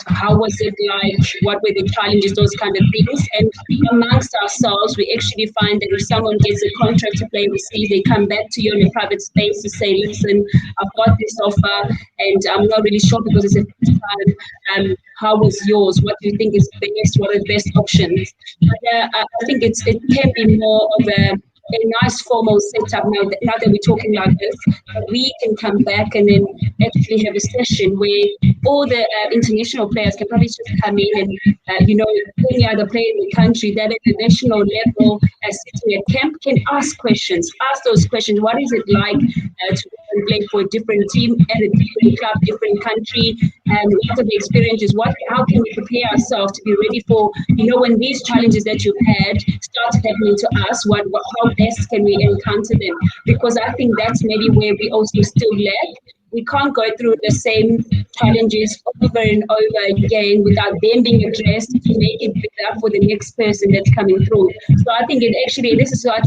how was it like, what were the challenges, those kind of things. And amongst ourselves, we actually find that if someone gets a contract to play overseas, they come back to you in a private space to say, listen, I've got this offer and I'm not really sure because it's the first time. How was yours? What do you think is best? What are the best options? But I think it can be more of a nice formal setup now that we're talking like this, we can come back and then actually have a session where all the international players can probably just come in and, any other player in the country that at the national level sitting at camp can ask those questions. What is it like to play for a different team at a different club, different country? And what are the experiences? How can we prepare ourselves to be ready for, when these challenges that you've had start happening to us, how best can we encounter them? Because I think that's maybe where we also still lack. We can't go through the same challenges over and over again without them being addressed to make it better for the next person that's coming through. So I think this is what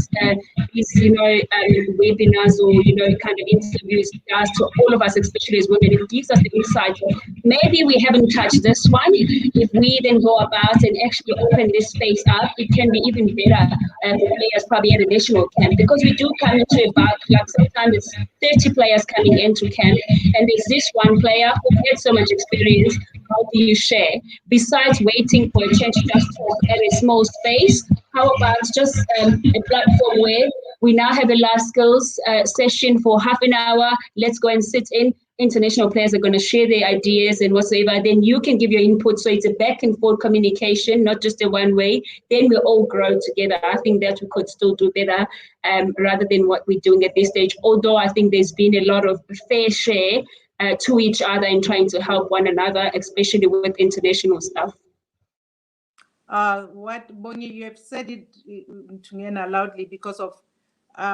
these, webinars or, kind of interviews does to all of us, especially as women. It gives us the insight. Maybe we haven't touched this one. If we then go about and actually open this space up, it can be even better for players probably at a national camp, because we do come into a bar club. Sometimes it's 30 players coming into camp, and there's this one player who had so much experience. How do you share? Besides waiting for a chance to just talk at a small space, how about just a platform where we now have a life skills session for half an hour? Let's go and sit in. International players are going to share their ideas and whatsoever. Then you can give your input. So it's a back and forth communication, not just a one way. Then we'll all grow together. I think that we could still do better rather than what we're doing at this stage. Although I think there's been a lot of fair share to each other and trying to help one another, especially with international stuff. What Bongi, you have said it Tungena loudly, because of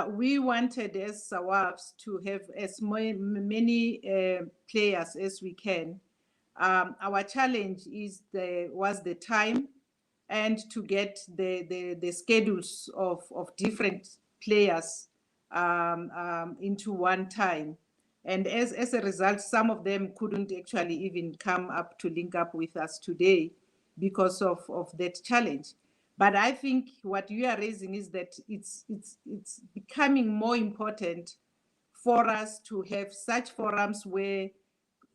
we wanted as Sawasf to have as many players as we can. Our challenge was the time, and to get the schedules of different players into one time. And as a result, some of them couldn't actually even come up to link up with us today because of that challenge. But I think what you are raising is that it's becoming more important for us to have such forums where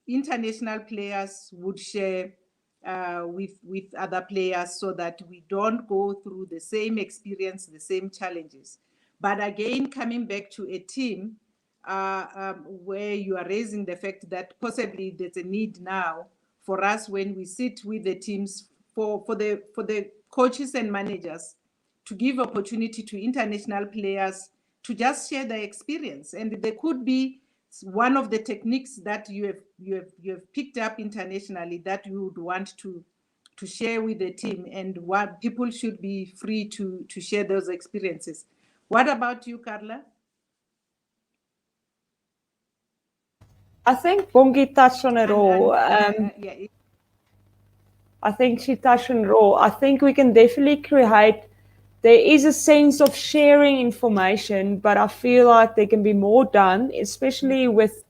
international players would share with other players, so that we don't go through the same experience, the same challenges. But again, coming back to a team where you are raising the fact that possibly there's a need now for us when we sit with the teams for the coaches and managers to give opportunity to international players to just share their experience. And there could be one of the techniques that you have picked up internationally that you would want to share with the team, and what people should be free to share those experiences. What about you, Carla? I think Bongi touched on it all. Yeah. I think she touched on it all. I think we can definitely create, there is a sense of sharing information, but I feel like there can be more done, especially with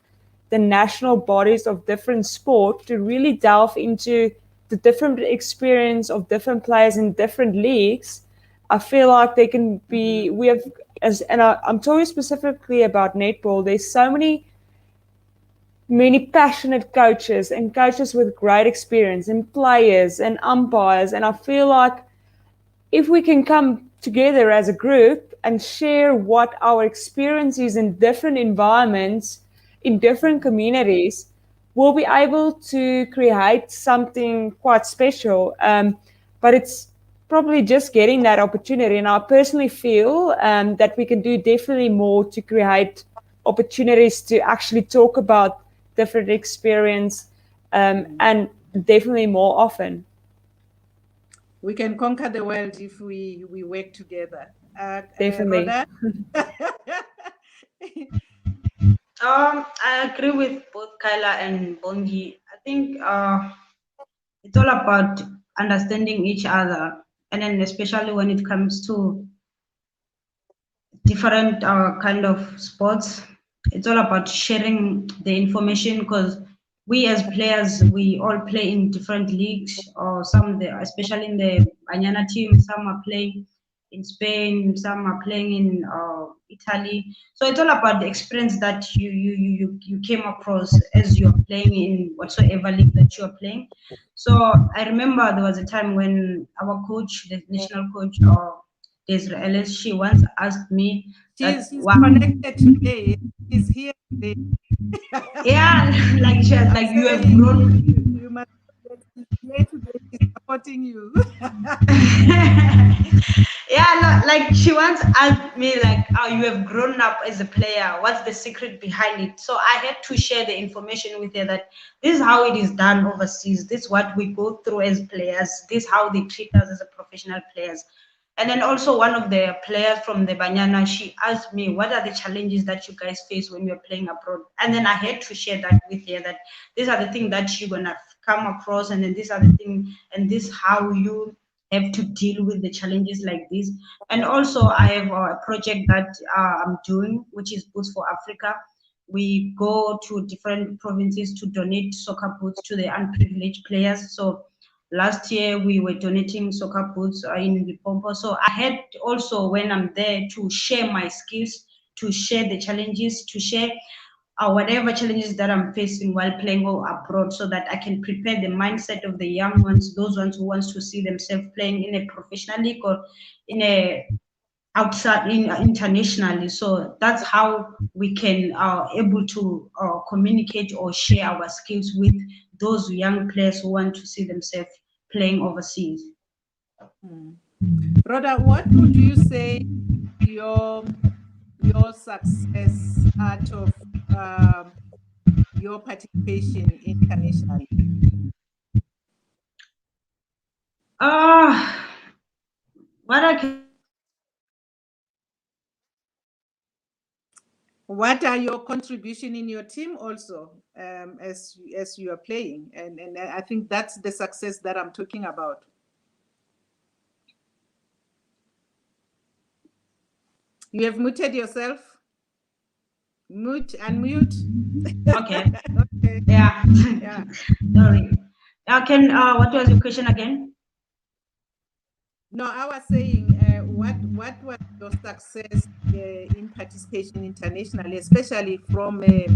the national bodies of different sport, to really delve into the different experience of different players in different leagues. I feel like they can be, we have, I'm talking specifically about netball, there's so many passionate coaches and coaches with great experience and players and umpires. And I feel like if we can come together as a group and share what our experience is in different environments, in different communities, we'll be able to create something quite special. But it's probably just getting that opportunity. And I personally feel that we can do definitely more to create opportunities to actually talk about different experience, and definitely more often. We can conquer the world if we work together. Definitely. I agree with both Kyla and Bongi. I think it's all about understanding each other, and then especially when it comes to different kind of sports, it's all about sharing the information, because we as players, we all play in different leagues, or especially in the Banyana team, some are playing in Spain, some are playing in Italy. So it's all about the experience that you came across as you're playing in whatsoever league that you're playing. So I remember there was a time when our coach, the national coach of Israelis, she once asked me she's connected today. She's here today. Yeah, like she has, like, you have grown. You must here today. She's supporting you. Yeah, like she once asked me, like, oh, you have grown up as a player. What's the secret behind it? So I had to share the information with her that this is how it is done overseas. This is what we go through as players. This is how they treat us as a professional players. And then also one of the players from the Banyana, she asked me, what are the challenges that you guys face when you're playing abroad? And then I had to share that with her, that these are the things that you're gonna come across, and then these are the things, and this how you have to deal with the challenges like this. And also I have a project that I'm doing, which is Boots for Africa. We go to different provinces to donate soccer boots to the unprivileged players. So last year we were donating soccer boots in Limpopo. So I had also, when I'm there, to share my skills, to share the challenges, to share whatever challenges that I'm facing while playing abroad, so that I can prepare the mindset of the young ones, those ones who wants to see themselves playing in a professional league or in a outside internationally. So that's how we can able to communicate or share our skills with those young players who want to see themselves playing overseas. Rhoda, what would you say your success out of your participation internationally? What I can. What are your contribution in your team also, as you are playing? And I think that's the success that I'm talking about. You have muted yourself. Mute, unmute. Okay. Okay. Yeah. Yeah. Sorry. What was your question again? No, I was saying, what was your success in participation internationally, especially from a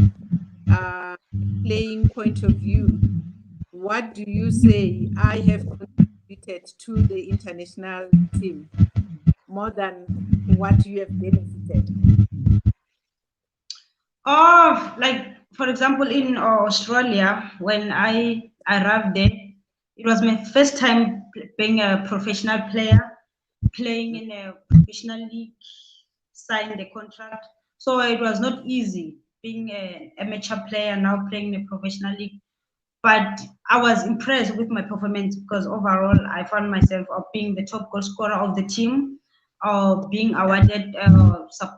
playing point of view? What do you say I have contributed to the international team? more than what you have benefited? Oh, like for example, in Australia, when I arrived there, it was my first time being a professional player, playing in a professional league, signed the contract. So it was not easy being an amateur player now playing in a professional league. But I was impressed with my performance because overall I found myself being the top goal scorer of the team, being awarded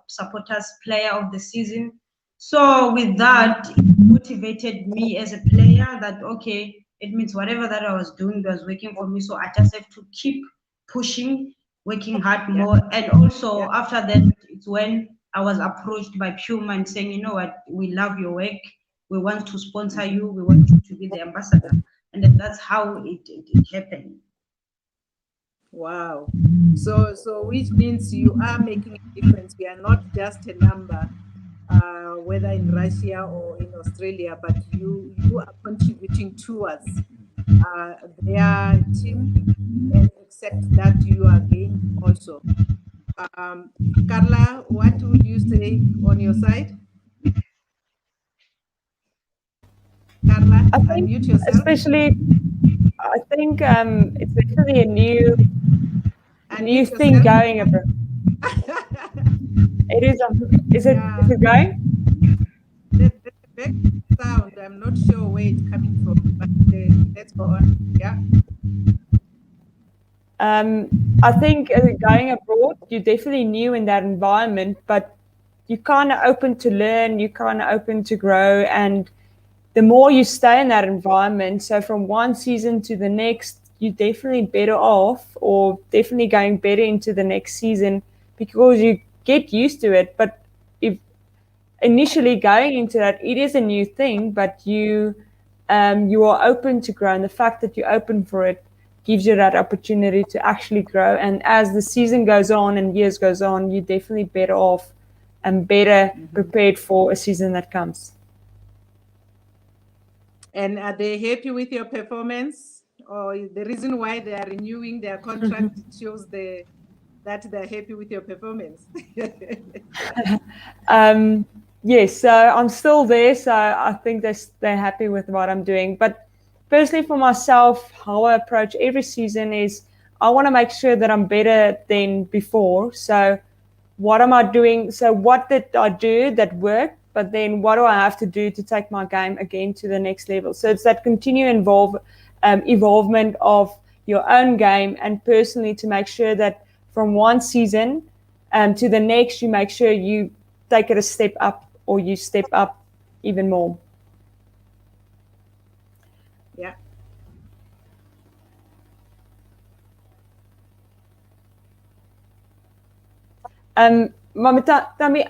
supporters player of the season. So with that, it motivated me as a player that okay, it means whatever that I was doing was working for me. So I just have to keep pushing, working hard Yeah. more. And also after that, it's when I was approached by Puma and saying, you know what, we love your work. We want to sponsor you. We want you to be the ambassador. And then that's how it happened. Wow. So which means you are making a difference. You are not just a number, whether in Russia or in Australia, but you are contributing towards their team, and accept that you are gained also. Carla, what would you say on your side? Carla, I think, unmute yourself. especially, I think it's definitely a new Unmute thing yourself. going. It is. Is it? Yeah. Is it going? There's a back sound. I'm not sure where it's coming from, but let's go on. Yeah. I think going abroad, you're definitely new in that environment, but you're kind of open to learn. You're kind of open to grow, and the more you stay in that environment, so from one season to the next, you're definitely better off, or definitely going better into the next season because you get used to it. But if initially going into that, it is a new thing, but you are open to grow, and the fact that you're open for it gives you that opportunity to actually grow. And as the season goes on and years goes on, you're definitely better off and better prepared for a season that comes. And are they happy with your performance? Or the reason why they are renewing their contract shows that they're happy with your performance? Yes, so I'm still there. So I think they're happy with what I'm doing. But personally, for myself, how I approach every season is I want to make sure that I'm better than before. So what am I doing? So what did I do that worked? But then what do I have to do to take my game again to the next level? So it's that continued evolvement of your own game, and personally to make sure that from one season to the next, you make sure you take it a step up, or you step up even more. Yeah. Mamita, Tami,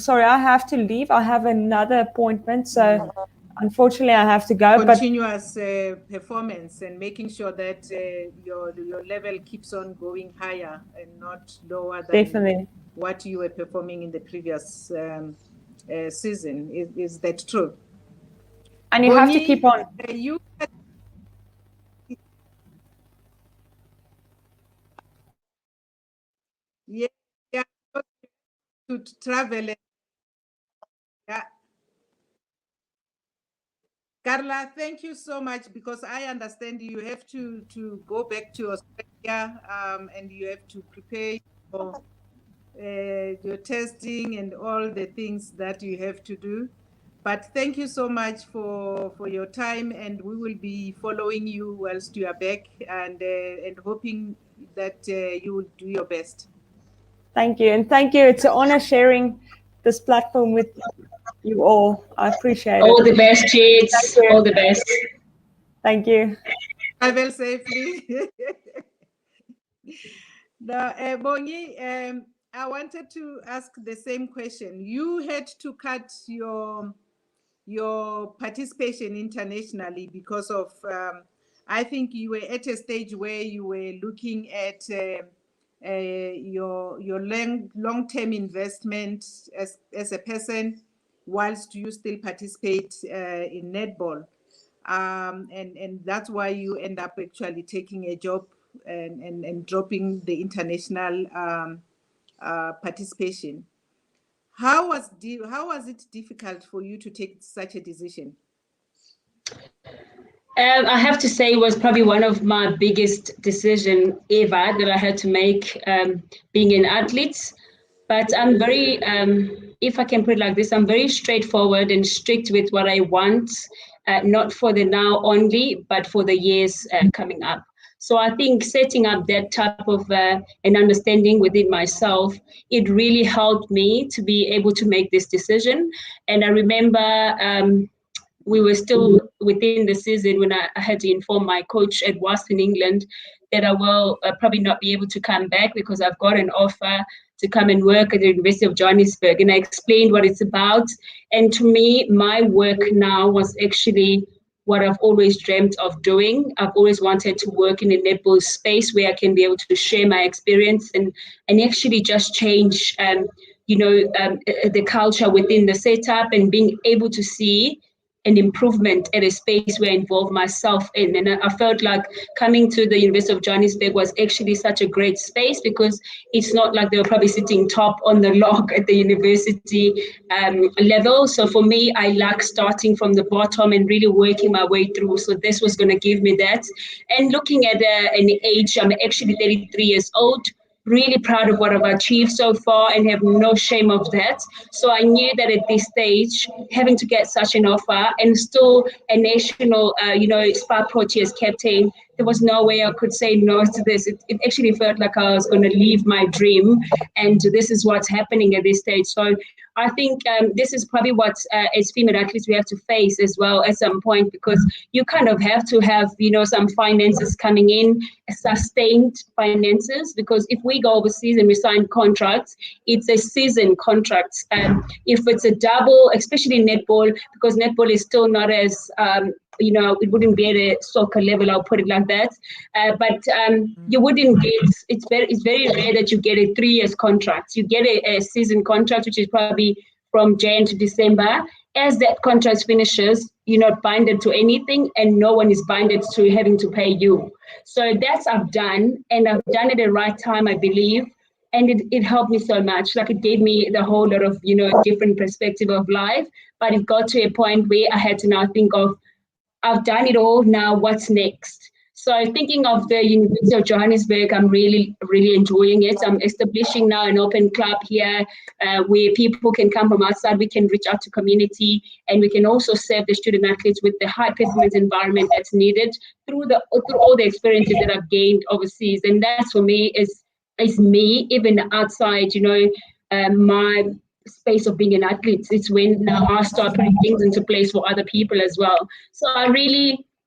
sorry, I have to leave. I have another appointment, so unfortunately I have to go. Continuous performance and making sure that your level keeps on going higher and not lower than Definitely what you were performing in the previous season. Is that true? And you have to keep on. Yeah, to travel. Yeah. Carla, thank you so much, because I understand you have to go back to Australia and you have to prepare for your testing and all the things that you have to do. But thank you so much for your time, and we will be following you whilst you are back, and hoping that you will do your best. Thank you. And thank you. It's an honor sharing this platform with you all. I appreciate it. All the best, Jades. All the best. Thank you. Travel safely. Now, Bongi, I wanted to ask the same question. You had to cut your participation internationally because of, I think you were at a stage where you were looking at your long-term investment as a person, whilst you still participate in netball. And that's why you end up actually taking a job and dropping the international participation. How was it difficult for you to take such a decision? I have to say it was probably one of my biggest decisions ever that I had to make, being an athlete. But I'm very, if I can put it like this, I'm very straightforward and strict with what I want, not for the now only, but for the years coming up. So I think setting up that type of an understanding within myself, it really helped me to be able to make this decision. And I remember we were still within the season when I had to inform my coach at Wasp in England that I will probably not be able to come back because I've got an offer to come and work at the University of Johannesburg. And I explained what it's about. And to me, my work now was actually what I've always dreamt of doing. I've always wanted to work in a netball space where I can be able to share my experience and actually just change, the culture within the setup and being able to see an improvement at a space where I involve myself in. And I felt like coming to the University of Johannesburg was actually such a great space because it's not like they were probably sitting top on the log at the university level. So for me, I like starting from the bottom and really working my way through. So this was going to give me that. And looking at an age, I'm actually 33 years old. Really proud of what I've achieved so far and have no shame of that. So I knew that at this stage, having to get such an offer and still a national, SPA Proteas captain, there was no way I could say no to this. It actually felt like I was going to leave my dream, and this is what's happening at this stage. So I think this is probably what, as female athletes, we have to face as well at some point, because you kind of have to have, some finances coming in, sustained finances, because if we go overseas and we sign contracts, it's a season contract. If it's a double, especially netball, because netball is still not as, it wouldn't be at a soccer level, I'll put it like that. But you wouldn't get, it's very rare that you get a 3 years contract. You get a season contract, which is probably from Jan to December. As that contract finishes, you're not binded to anything and no one is binded to having to pay you. So that's I've done, and I've done it at the right time, I believe. And it helped me so much. Like, it gave me the whole lot of, different perspective of life. But it got to a point where I had to now think of, I've done it all, now what's next? So thinking of the University of Johannesburg, I'm really, really enjoying it. I'm establishing now an open club here where people can come from outside. We can reach out to community, and we can also serve the student athletes with the high performance environment that's needed through all the experiences that I've gained overseas. And that's, for me, is me, even outside, my space of being an athlete. It's when now I start putting things into place for other people as well. So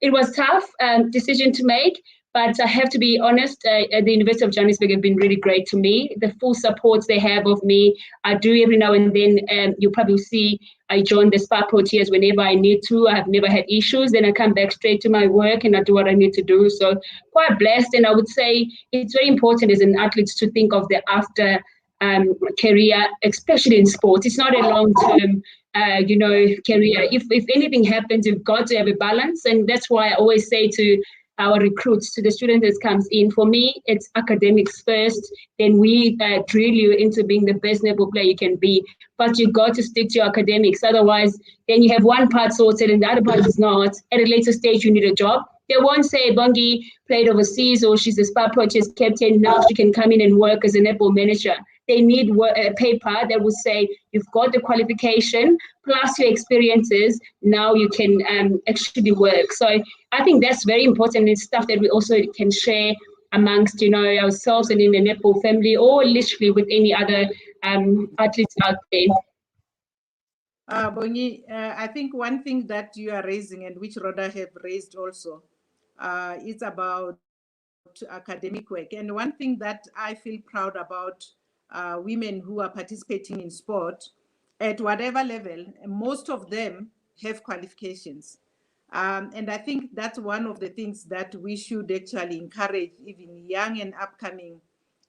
it was tough decision to make, but I have to be honest, at the University of Johannesburg have been really great to me. The full support they have of me, I do every now and then. You'll probably see I join the SPA Proteas whenever I need to. I have never had issues. Then I come back straight to my work and I do what I need to do. So quite blessed. And I would say it's very important as an athlete to think of the after career, especially in sports. It's not a long-term, career. If anything happens, you've got to have a balance. And that's why I always say to our recruits, to the student that comes in, for me, it's academics first. Then we drill you into being the best netball player you can be. But you got to stick to your academics. Otherwise, then you have one part sorted and the other part is not. At a later stage, you need a job. They won't say Bongi played overseas or she's a SPA Proteas captain. Now she can come in and work as a netball manager. They need a paper that will say you've got the qualification plus your experiences. Now you can actually work. So I think that's very important. It's stuff that we also can share amongst ourselves and in the netball family, or literally with any other athletes out there. Bongi, I think one thing that you are raising, and which Rhoda have raised also, is about academic work. And one thing that I feel proud about women who are participating in sport at whatever level, most of them have qualifications. And I think that's one of the things that we should actually encourage even young and upcoming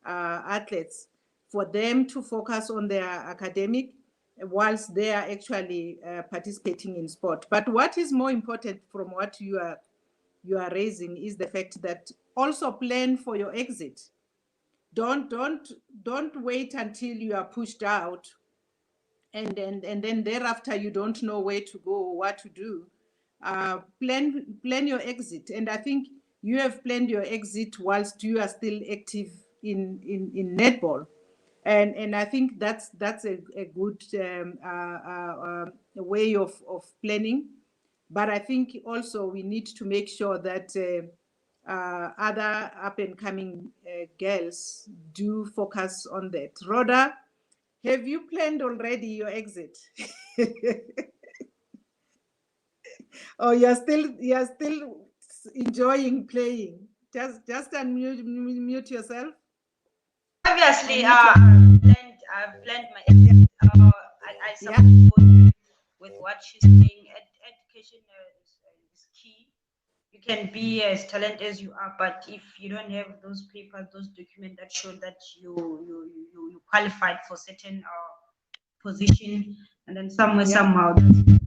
athletes, for them to focus on their academic whilst they are actually participating in sport. But what is more important from what you are raising is the fact that also plan for your exit. Don't wait until you are pushed out, and then thereafter you don't know where to go or what to do. Plan your exit, and I think you have planned your exit whilst you are still active in netball, and I think that's a good way of planning. But I think also we need to make sure that other up and coming girls do focus on that. Rhoda, have you planned already your exit? Or you're still enjoying playing? Just unmute yourself. Obviously, I've planned my exit. I support with what she's saying. Education is key. You can be as talented as you are, but if you don't have those papers, those documents that show that you qualified for certain position, and then somehow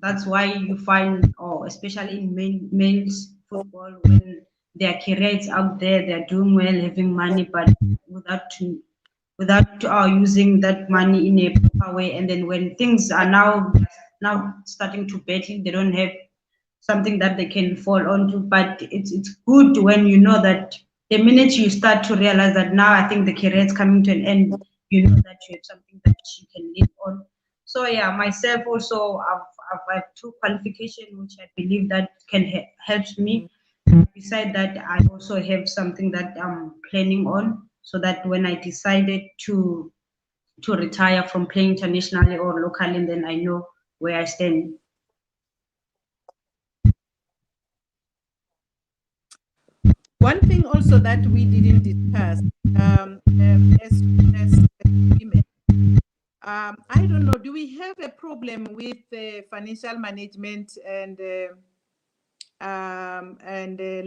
that's why you find, or especially in men's football, when their careers out there, they're doing well, having money, but without using that money in a proper way, and then when things are now starting to battle, they don't have something that they can fall onto. But it's good when you know that the minute you start to realize that now I think the career is coming to an end, you know that you have something that you can live on. So yeah, myself also, I've two qualifications which I believe that can helps me. Beside that, I also have something that I'm planning on, so that when I decided to retire from playing internationally or locally, then I know where I stand. One thing also that we didn't discuss, as women, I don't know, do we have a problem with financial management and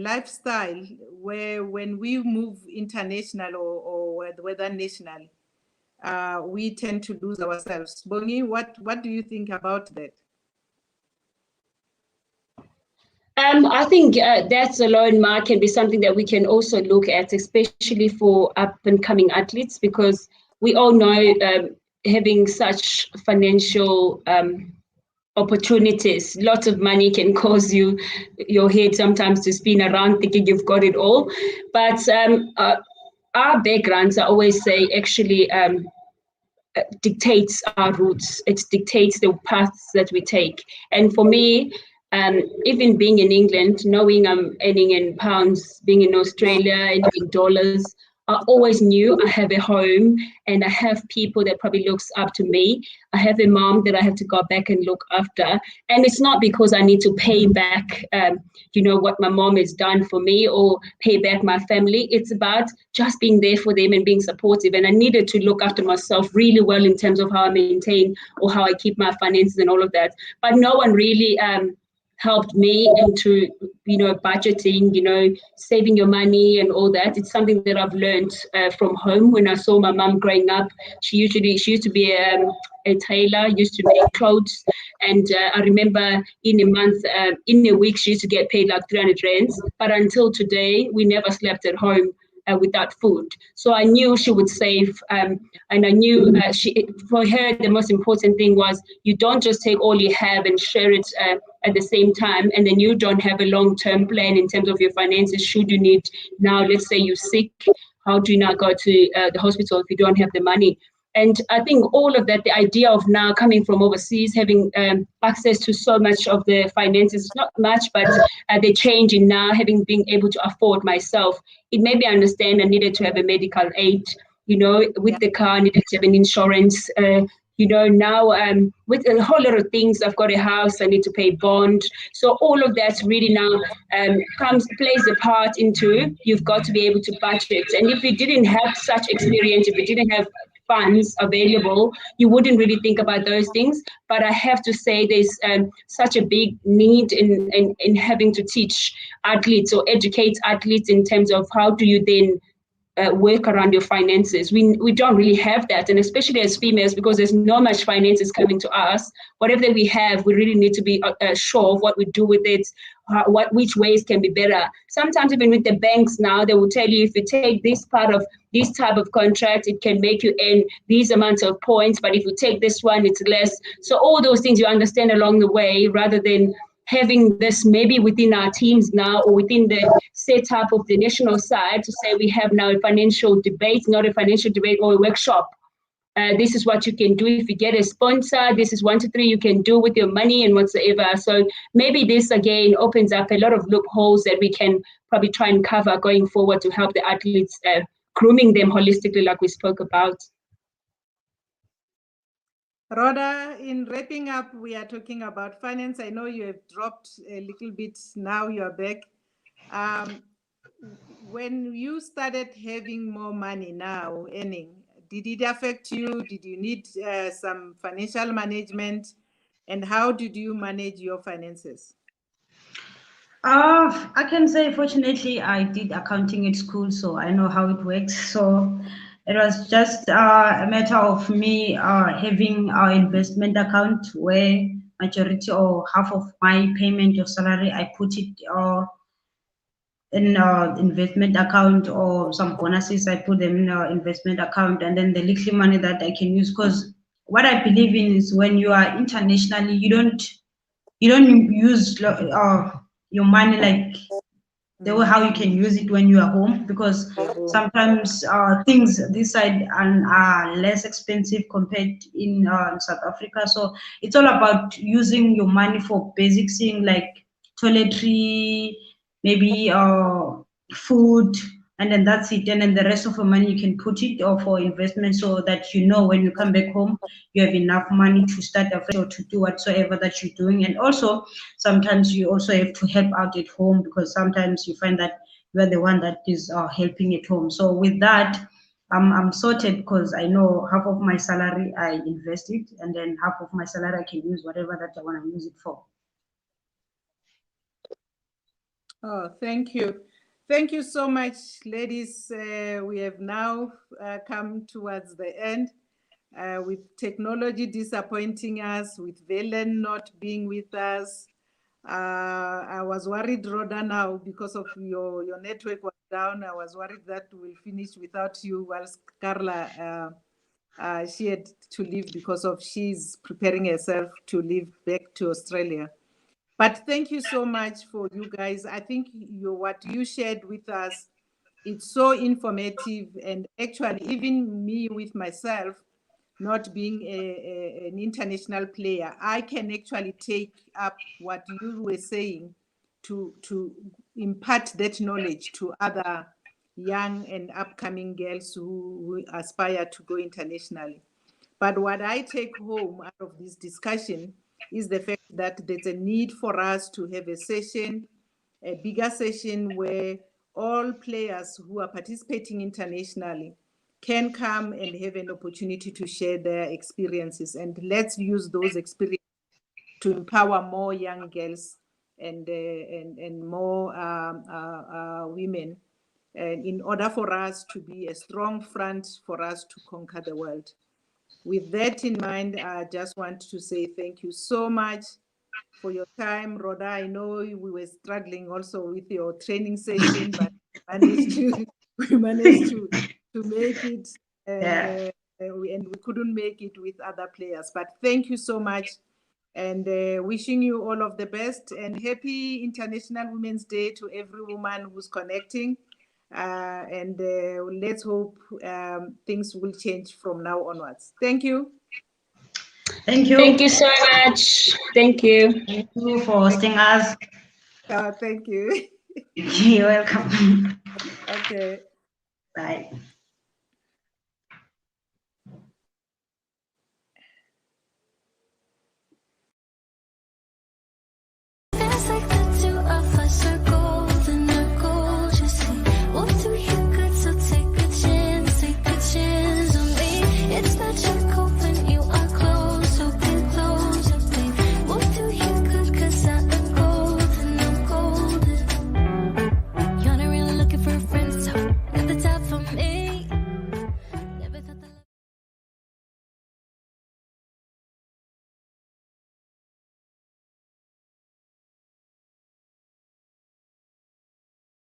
lifestyle, where when we move international or whether national, we tend to lose ourselves? Bongi, what do you think about that? I think that's alone, Mark, can be something that we can also look at, especially for up and coming athletes, because we all know having such financial opportunities, lots of money can cause your head sometimes to spin around thinking you've got it all. But our backgrounds, I always say, actually dictates our routes. It dictates the paths that we take. And for me, even being in England, knowing I'm earning in pounds, being in Australia, earning in dollars, I always knew I have a home and I have people that probably looks up to me. I have a mom that I have to go back and look after. And it's not because I need to pay back, what my mom has done for me or pay back my family. It's about just being there for them and being supportive. And I needed to look after myself really well in terms of how I maintain or how I keep my finances and all of that. But no one really helped me into, budgeting, saving your money and all that. It's something that I've learned from home. When I saw my mum growing up, she used to be a tailor, used to make clothes. And I remember in a month, in a week, she used to get paid like 300 rands. But until today, we never slept at home without food. So I knew she would save, and I knew for her, the most important thing was you don't just take all you have and share it at the same time, and then you don't have a long-term plan in terms of your finances. Should you need, now let's say you're sick, how do you not go to the hospital if you don't have the money? And I think all of that, the idea of now coming from overseas, having access to so much of the finances, not much, but the change in now being able to afford myself, it made me understand I needed to have a medical aid, with the car, I needed to have an insurance, now with a whole lot of things, I've got a house, I need to pay bond. So all of that really now plays a part into, you've got to be able to budget. And if you didn't have such experience, if you didn't have funds available, you wouldn't really think about those things. But I have to say there's such a big need in having to teach athletes or educate athletes in terms of how do you then work around your finances. We don't really have that, and especially as females, because there's not much finances coming to us. Whatever we have, we really need to be sure of what we do with it, which ways can be better. Sometimes even with the banks now, they will tell you if you take this part of this type of contract, it can make you earn these amounts of points, but if you take this one, it's less. So all those things you understand along the way, rather than having this maybe within our teams now or within the setup of the national side to say we have now a financial debate, not a financial debate or a workshop. This is what you can do if you get a sponsor. This is 1, 2, 3 you can do with your money and whatsoever. So maybe this again opens up a lot of loopholes that we can probably try and cover going forward to help the athletes, grooming them holistically like we spoke about. Rhoda, in wrapping up, we are talking about finance. I know you have dropped a little bit. Now you are back. When you started having more money now, earning, did it affect you? Did you need some financial management? And how did you manage your finances? I can say, fortunately, I did accounting at school, so I know how it works. So it was just a matter of me having our investment account where majority or half of my payment of salary, I put it in investment account, or some bonuses, I put them in investment account, and then the little money that I can use. Because what I believe in is when you are internationally, you don't use your money like the way how you can use it when you are home, because sometimes things this side are less expensive compared in South Africa. So it's all about using your money for basic things like toiletry, maybe food, and then that's it. And then the rest of the money you can put it or for investment, so that you know when you come back home you have enough money to start afresh or to do whatsoever that you're doing. And also sometimes you also have to help out at home, because sometimes you find that you are the one that is helping at home. So with that, I'm sorted, because I know half of my salary I invest it, and then half of my salary I can use whatever that I want to use it for. Oh, thank you. Thank you so much, ladies. We have now come towards the end. With technology disappointing us, with Velen not being with us. I was worried, Rhoda, now because of your network was down. I was worried that we'll finish without you, whilst Carla, she had to leave because of she's preparing herself to leave back to Australia. But thank you so much for you guys. I think what you shared with us, it's so informative, and actually even me with myself, not being an international player, I can actually take up what you were saying to impart that knowledge to other young and upcoming girls who aspire to go internationally. But what I take home out of this discussion is the fact that there's a need for us to have a session, a bigger session, where all players who are participating internationally can come and have an opportunity to share their experiences. And let's use those experiences to empower more young girls and more women, in order for us to be a strong front for us to conquer the world. With that in mind, I just want to say thank you so much for your time, Rhoda. I know we were struggling also with your training session, but we managed to make it, and, and we couldn't make it with other players. But thank you so much, and wishing you all of the best, and happy International Women's Day to every woman who's connecting. And let's hope things will change from now onwards. Thank you. Thank you. Thank you so much. Thank you. Thank you for hosting us. Thank you. You're welcome. Okay. Bye.